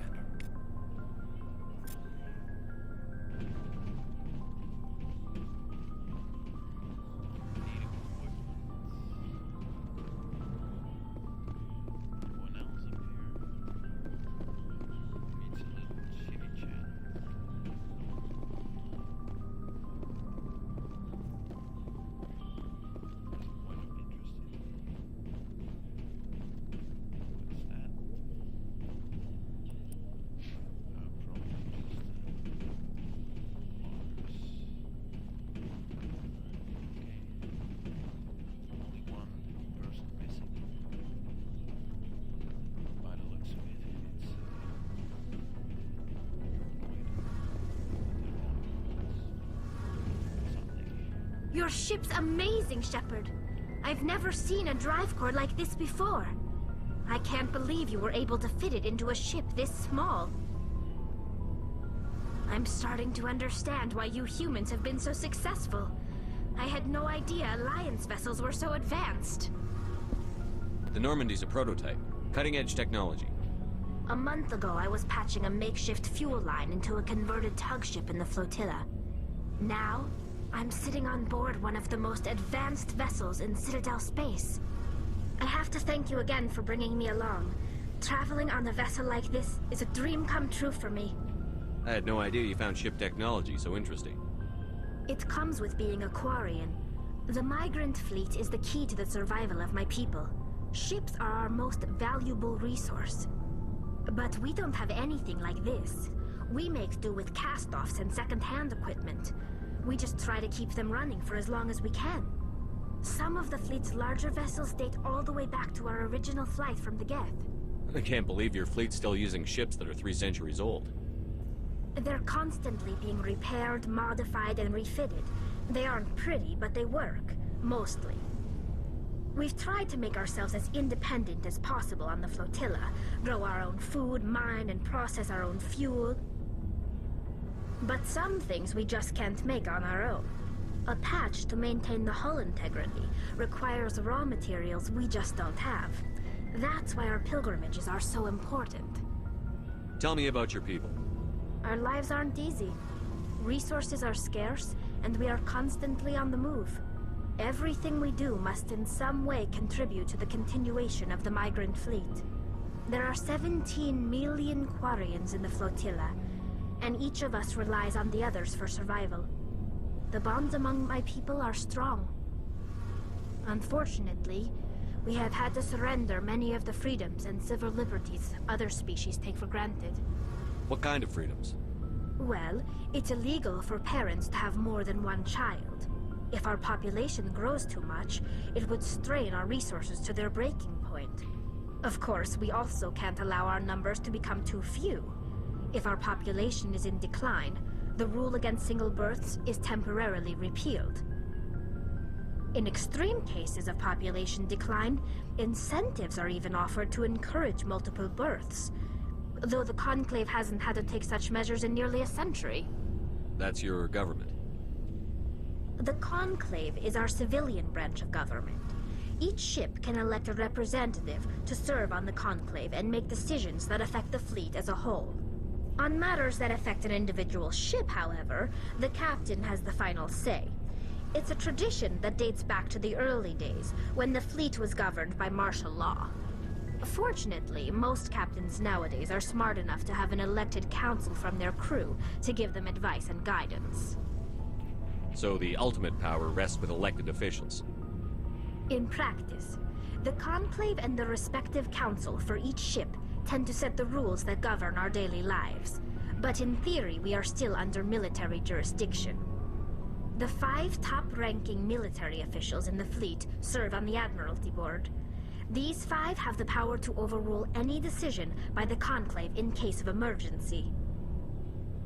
S5: Your ship's amazing, Shepard. I've never seen a drive core like this before. I can't believe you were able to fit it into a ship this small. I'm starting to understand why you humans have been so successful. I had no idea Alliance vessels were so advanced.
S6: The Normandy's a prototype. Cutting-edge technology.
S5: A month ago, I was patching a makeshift fuel line into a converted tug ship in the flotilla. Now, I'm sitting on board one of the most advanced vessels in Citadel space. I have to thank you again for bringing me along. Traveling on a vessel like this is a dream come true for me.
S6: I had no idea you found ship technology so interesting.
S5: It comes with being a Quarian. The migrant fleet is the key to the survival of my people. Ships are our most valuable resource. But we don't have anything like this. We make do with cast-offs and second-hand equipment. We just try to keep them running for as long as we can. Some of the fleet's larger vessels date all the way back to our original flight from the Geth.
S6: I can't believe your fleet's still using ships that are 3 centuries old.
S5: They're constantly being repaired, modified, and refitted. They aren't pretty, but they work. Mostly. We've tried to make ourselves as independent as possible on the flotilla. Grow our own food, mine, and process our own fuel. But some things we just can't make on our own. A patch to maintain the hull integrity requires raw materials we just don't have. That's why our pilgrimages are so important.
S6: Tell me about your people.
S5: Our lives aren't easy. Resources are scarce, and we are constantly on the move. Everything we do must in some way contribute to the continuation of the migrant fleet. There are 17 million Quarians in the flotilla, and each of us relies on the others for survival. The bonds among my people are strong. Unfortunately, we have had to surrender many of the freedoms and civil liberties other species take for granted.
S6: What kind of freedoms?
S5: Well, it's illegal for parents to have more than one child. If our population grows too much, it would strain our resources to their breaking point. Of course, we also can't allow our numbers to become too few. If our population is in decline, the rule against single births is temporarily repealed. In extreme cases of population decline, incentives are even offered to encourage multiple births, though the Conclave hasn't had to take such measures in nearly a century.
S6: That's your government.
S5: The Conclave is our civilian branch of government. Each ship can elect a representative to serve on the Conclave and make decisions that affect the fleet as a whole. On matters that affect an individual ship, however, the captain has the final say. It's a tradition that dates back to the early days, when the fleet was governed by martial law. Fortunately, most captains nowadays are smart enough to have an elected council from their crew to give them advice and guidance.
S6: So the ultimate power rests with elected officials.
S5: In practice, the Conclave and the respective council for each ship tend to set the rules that govern our daily lives. But in theory, we are still under military jurisdiction. The 5 top-ranking military officials in the fleet serve on the Admiralty Board. These 5 have the power to overrule any decision by the Conclave in case of emergency.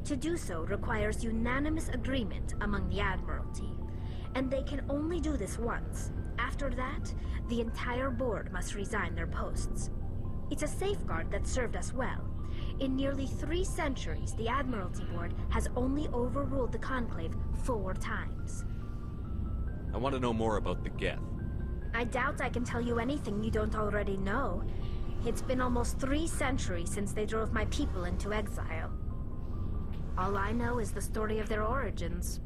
S5: To do so requires unanimous agreement among the Admiralty, and they can only do this once. After that, the entire board must resign their posts. It's a safeguard that served us well. In nearly 3 centuries, the Admiralty Board has only overruled the Conclave 4 times.
S6: I want to know more about the Geth.
S5: I doubt I can tell you anything you don't already know. It's been almost 3 centuries since they drove my people into exile. All I know is the story of their origins,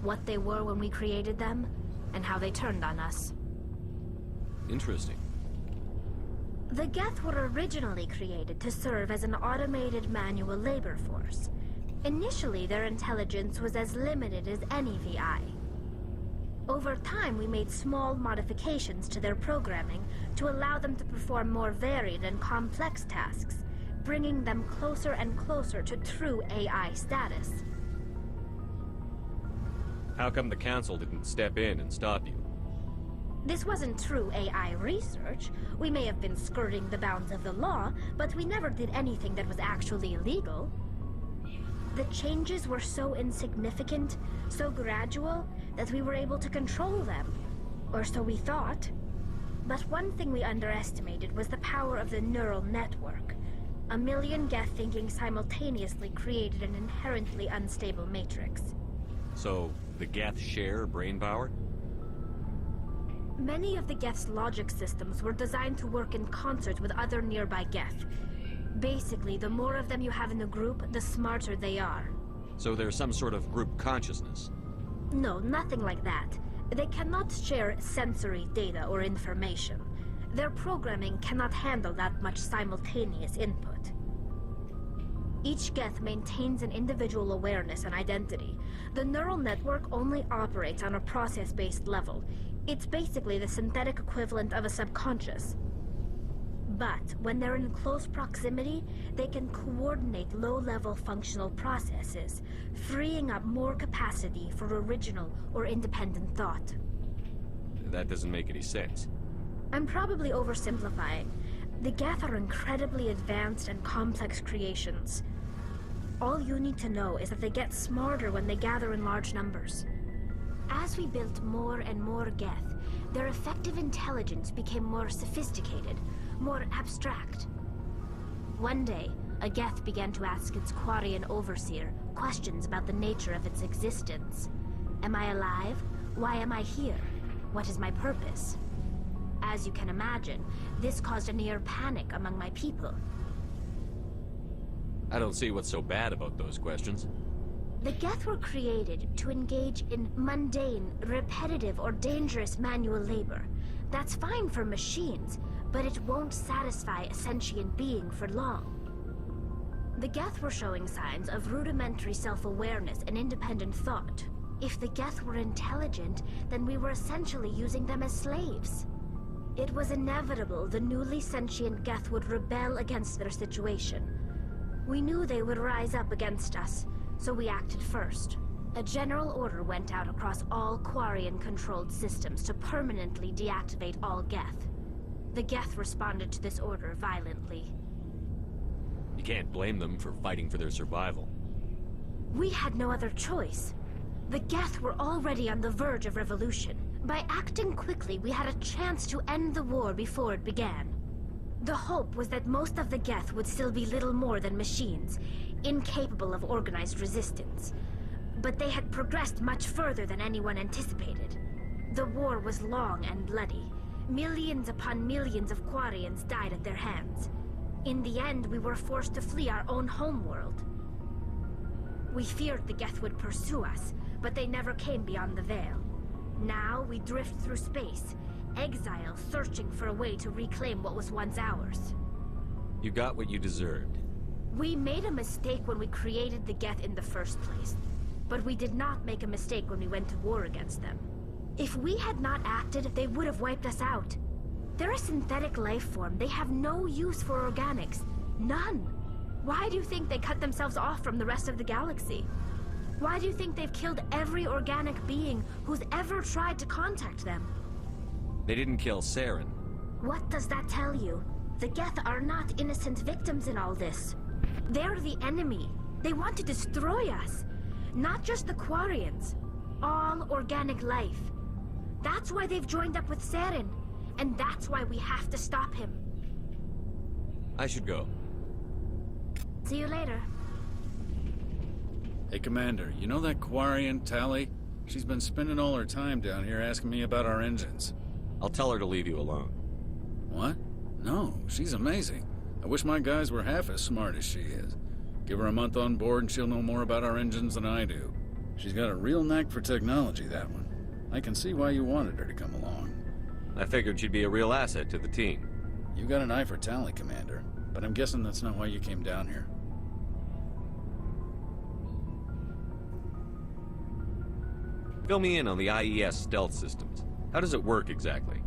S5: what they were when we created them, and how they turned on us.
S6: Interesting.
S5: The Geth were originally created to serve as an automated manual labor force. Initially, their intelligence was as limited as any VI. Over time, we made small modifications to their programming to allow them to perform more varied and complex tasks, bringing them closer and closer to true AI status.
S6: How come the Council didn't step in and stop you?
S5: This wasn't true AI research. We may have been skirting the bounds of the law, but we never did anything that was actually illegal. The changes were so insignificant, so gradual, that we were able to control them. Or so we thought. But one thing we underestimated was the power of the neural network. 1 million Geth thinking simultaneously created an inherently unstable matrix.
S6: So, the Geth share brain power?
S5: Many of the Geth's logic systems were designed to work in concert with other nearby Geth. Basically, the more of them you have in the group, the smarter they are.
S6: So there's some sort of group consciousness?
S5: No, nothing like that. They cannot share sensory data or information. Their programming cannot handle that much simultaneous input. Each Geth maintains an individual awareness and identity. The neural network only operates on a process-based level. It's basically the synthetic equivalent of a subconscious. But when they're in close proximity, they can coordinate low-level functional processes, freeing up more capacity for original or independent thought.
S6: That doesn't make any sense.
S5: I'm probably oversimplifying. The Geth are incredibly advanced and complex creations. All you need to know is that they get smarter when they gather in large numbers. As we built more and more Geth, their effective intelligence became more sophisticated, more abstract. One day, a Geth began to ask its Quarian overseer questions about the nature of its existence. Am I alive? Why am I here? What is my purpose? As you can imagine, this caused a near panic among my people.
S6: I don't see what's so bad about those questions.
S5: The Geth were created to engage in mundane, repetitive, or dangerous manual labor. That's fine for machines, but it won't satisfy a sentient being for long. The Geth were showing signs of rudimentary self-awareness and independent thought. If the Geth were intelligent, then we were essentially using them as slaves. It was inevitable the newly sentient Geth would rebel against their situation. We knew they would rise up against us, so we acted first. A general order went out across all Quarian-controlled systems to permanently deactivate all Geth. The Geth responded to this order violently.
S6: You can't blame them for fighting for their survival.
S5: We had no other choice. The Geth were already on the verge of revolution. By acting quickly, we had a chance to end the war before it began. The hope was that most of the Geth would still be little more than machines, incapable of organized resistance. But they had progressed much further than anyone anticipated. The war was long and bloody. Millions upon millions of Quarians died at their hands. In the end, we were forced to flee our own homeworld. We feared the Geth would pursue us, but they never came beyond the Veil. Now we drift through space, exile searching for a way to reclaim what was once ours.
S6: You got what you deserved.
S5: We made a mistake when we created the Geth in the first place, but we did not make a mistake when we went to war against them. If we had not acted, they would have wiped us out. They're a synthetic life form. They have no use for organics. None. Why do you think they cut themselves off from the rest of the galaxy? Why do you think they've killed every organic being who's ever tried to contact them?
S6: They didn't kill Saren.
S5: What does that tell you? The Geth are not innocent victims in all this. They're the enemy. They want to destroy us. Not just the Quarians. All organic life. That's why they've joined up with Saren. And that's why we have to stop him.
S6: I should go.
S5: See you later.
S4: Hey, Commander, you know that Quarian, Tally? She's been spending all her time down here asking me about our engines.
S6: I'll tell her to leave you alone.
S4: What? No, she's amazing. I wish my guys were half as smart as she is. Give her a month on board and she'll know more about our engines than I do. She's got a real knack for technology, that one. I can see why you wanted her to come along.
S6: I figured she'd be a real asset to the team.
S4: You got an eye for Tally, Commander, but I'm guessing that's not why you came down here.
S6: Fill me in on the IES stealth systems. How does it work exactly?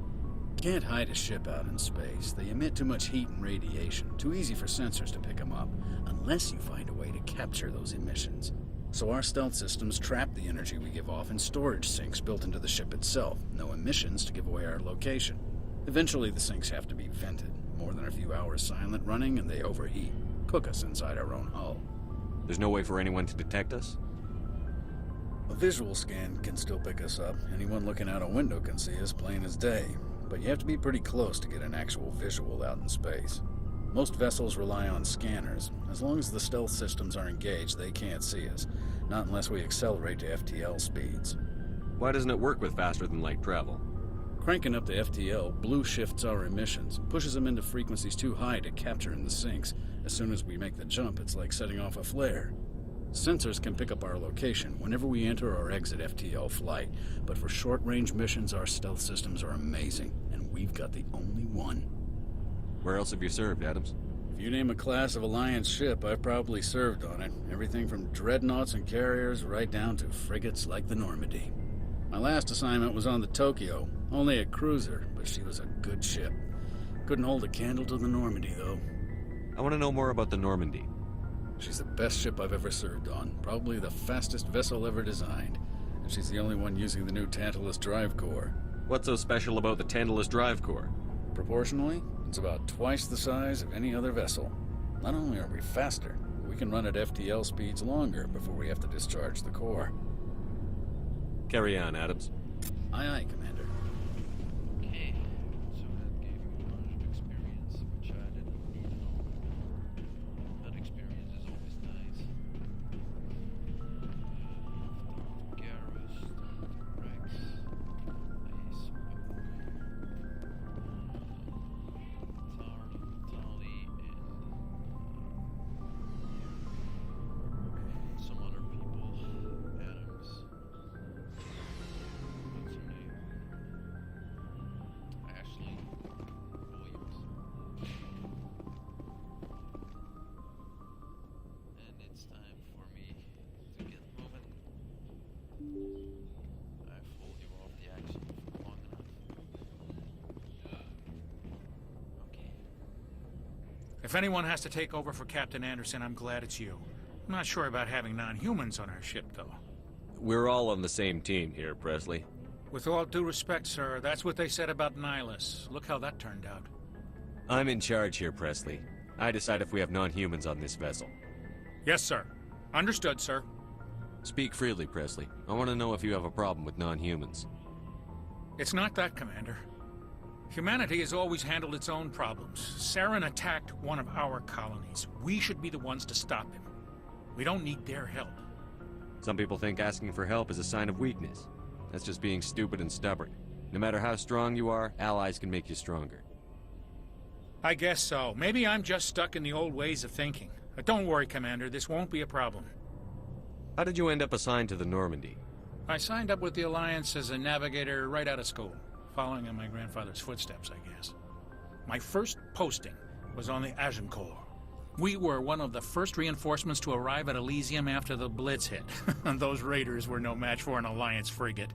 S4: Can't hide a ship out in space. They emit too much heat and radiation. Too easy for sensors to pick them up, unless you find a way to capture those emissions. So our stealth systems trap the energy we give off in storage sinks built into the ship itself. No emissions to give away our location. Eventually the sinks have to be vented. More than a few hours silent running and they overheat. Cook us inside our own hull.
S6: There's no way for anyone to detect us?
S4: A visual scan can still pick us up. Anyone looking out a window can see us plain as day. But you have to be pretty close to get an actual visual out in space. Most vessels rely on scanners. As long as the stealth systems are engaged, they can't see us. Not unless we accelerate to FTL speeds.
S6: Why doesn't it work with faster-than-light travel?
S4: Cranking up the FTL blue shifts our emissions, pushes them into frequencies too high to capture in the sinks. As soon as we make the jump, it's like setting off a flare. Sensors can pick up our location whenever we enter or exit FTL flight, but for short-range missions, our stealth systems are amazing, and we've got the only one.
S6: Where else have you served, Adams?
S4: If you name a class of Alliance ship, I've probably served on it. Everything from dreadnoughts and carriers right down to frigates like the Normandy. My last assignment was on the Tokyo, only a cruiser, but she was a good ship. Couldn't hold a candle to the Normandy, though.
S6: I want to know more about the Normandy.
S4: She's the best ship I've ever served on, probably the fastest vessel ever designed. And she's the only one using the new Tantalus drive core.
S6: What's so special about the Tantalus drive core?
S4: Proportionally, it's about twice the size of any other vessel. Not only are we faster, but we can run at FTL speeds longer before we have to discharge the core.
S6: Carry on, Adams.
S4: Aye, aye, Commander.
S1: Okay, so that gave you a bunch of experience, which I didn't need at all. But experience is always nice. Garrus,
S9: If anyone has to take over for Captain Anderson, I'm glad it's you. I'm not sure about having non-humans on our ship, though.
S6: We're all on the same team here, Presley.
S9: With all due respect, sir, that's what they said about Nihilus. Look how that turned out.
S6: I'm in charge here, Presley. I decide if we have non-humans on this vessel.
S9: Yes, sir. Understood, sir.
S6: Speak freely, Presley. I want to know if you have a problem with non-humans.
S9: It's not that, Commander. Humanity has always handled its own problems. Saren attacked one of our colonies. We should be the ones to stop him. We don't need their help.
S6: Some people think asking for help is a sign of weakness. That's just being stupid and stubborn. No matter how strong you are, allies can make you stronger.
S9: I guess so. Maybe I'm just stuck in the old ways of thinking. But don't worry, Commander. This won't be a problem.
S6: How did you end up assigned to the Normandy?
S9: I signed up with the Alliance as a navigator right out of school, following in my grandfather's footsteps, I guess. My first posting was on the Agincourt. We were one of the first reinforcements to arrive at Elysium after the Blitz hit. And those raiders were no match for an Alliance frigate.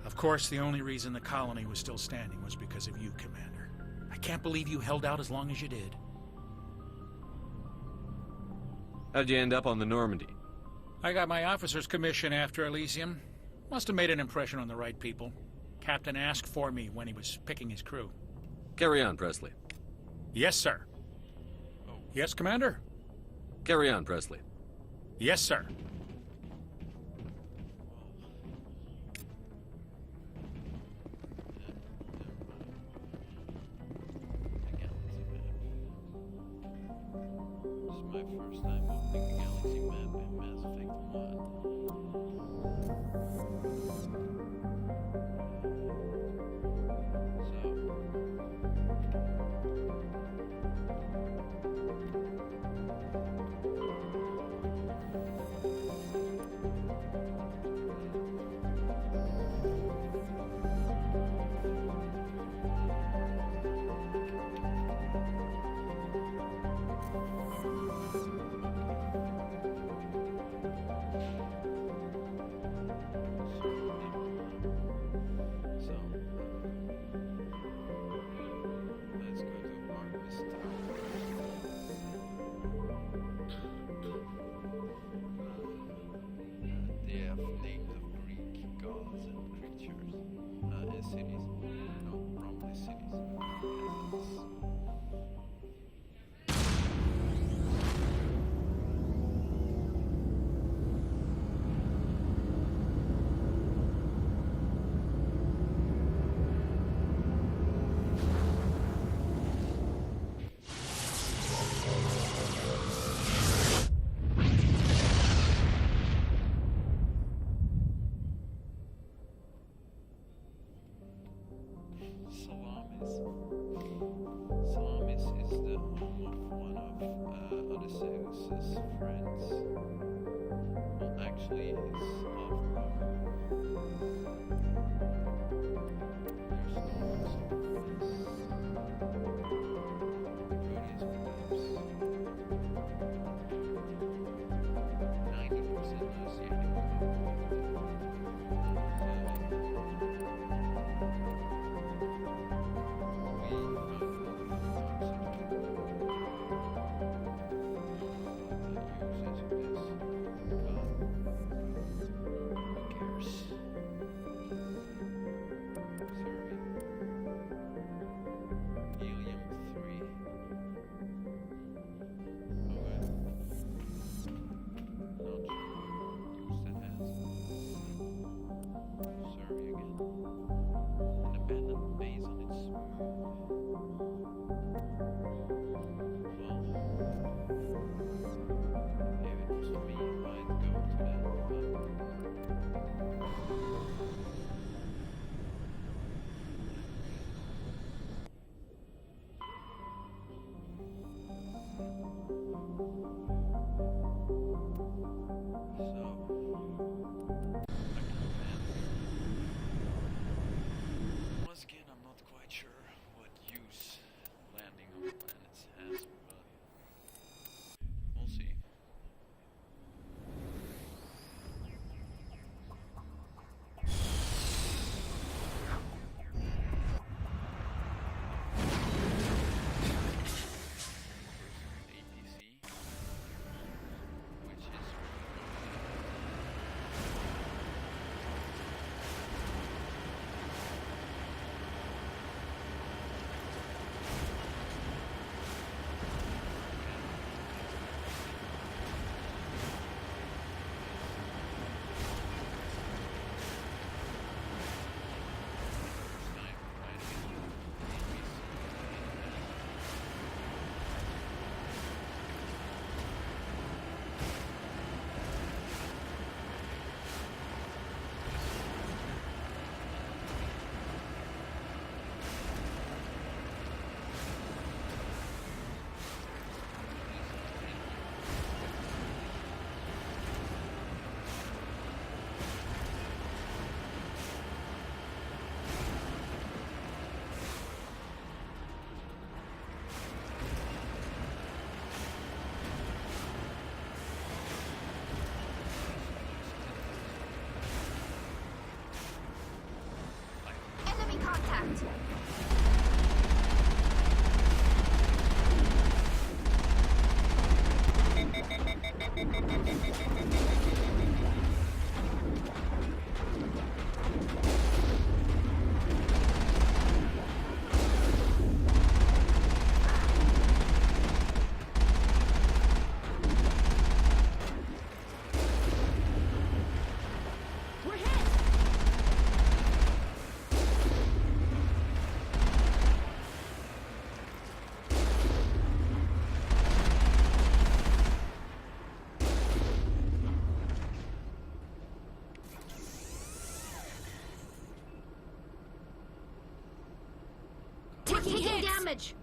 S9: Of course, the only reason the colony was still standing was because of you, Commander. I can't believe you held out as long as you did.
S6: How'd you end up on the Normandy?
S9: I got my officer's commission after Elysium. Must have made an impression on the right people. Captain asked for me when he was picking his crew.
S6: Carry on, Presley.
S9: Yes, sir. Yes, Commander?
S6: Carry on, Presley.
S9: Yes, sir.
S1: This is my first time opening the galaxy map in Mass Effect 1.
S5: damage!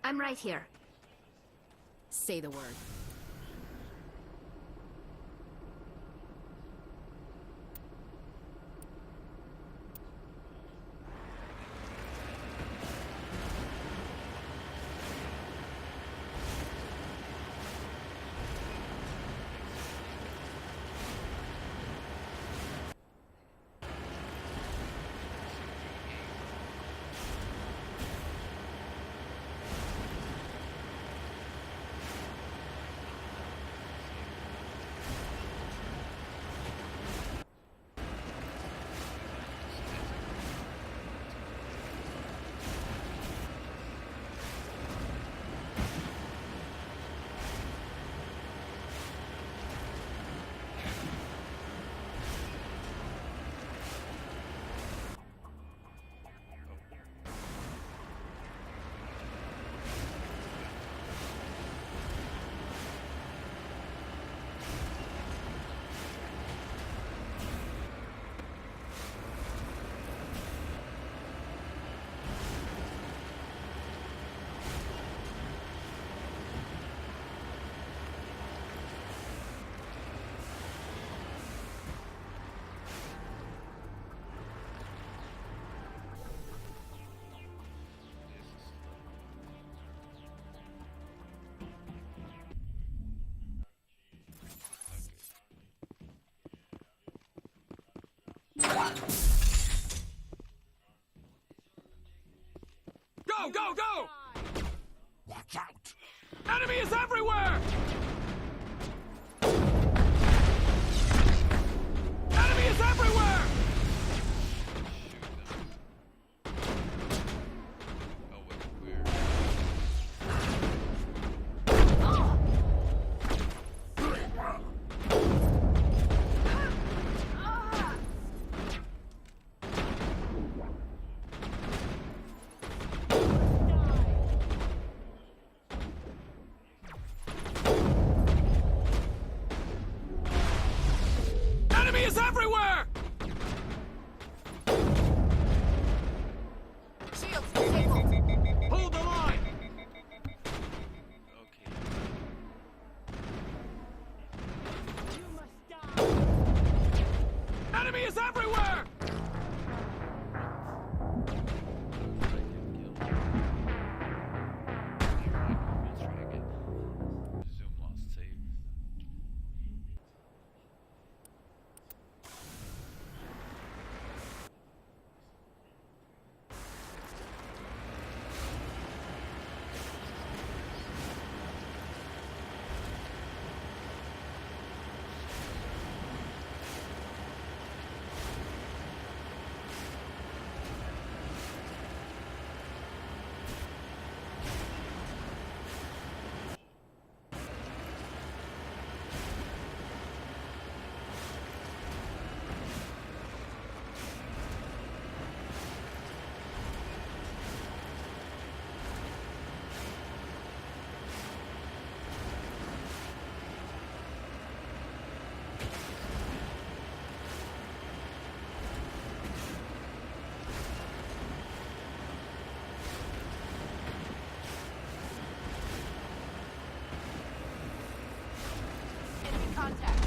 S5: I'm right here.
S7: Say the word.
S11: Go, go, go!
S12: Watch out!
S11: Enemy is everywhere! Enemy is everywhere! Enemy is everywhere! Shields disabled! Hold the line! You must die! Enemy is everywhere!
S1: Zoom lost save.
S11: Enemy contact!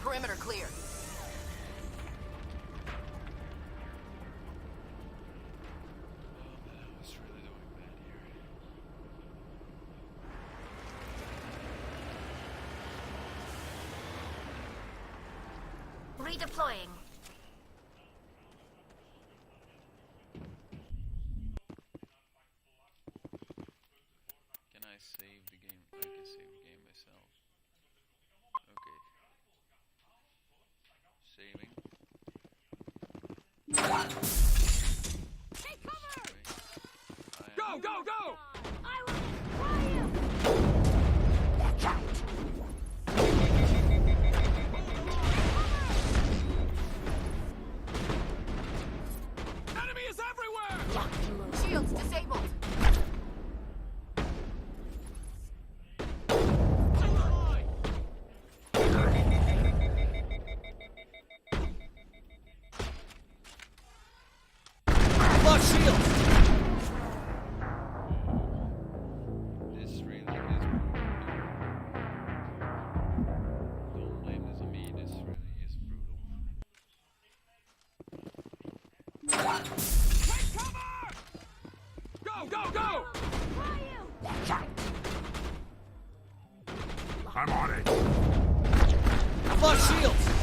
S11: Perimeter clear.
S5: Redeploying.
S1: Can I save the game? I can save the game myself. Okay. Saving.
S11: Take cover! Go, go, go! I will destroy you!
S12: Watch out!
S11: Enemy is everywhere! Shields disabled!
S14: Lost shields!
S1: This really is brutal. Don't blame this on me, this really is brutal.
S11: Take cover! Go, go, go!
S12: Watch out! I'm on it!
S17: lost shields!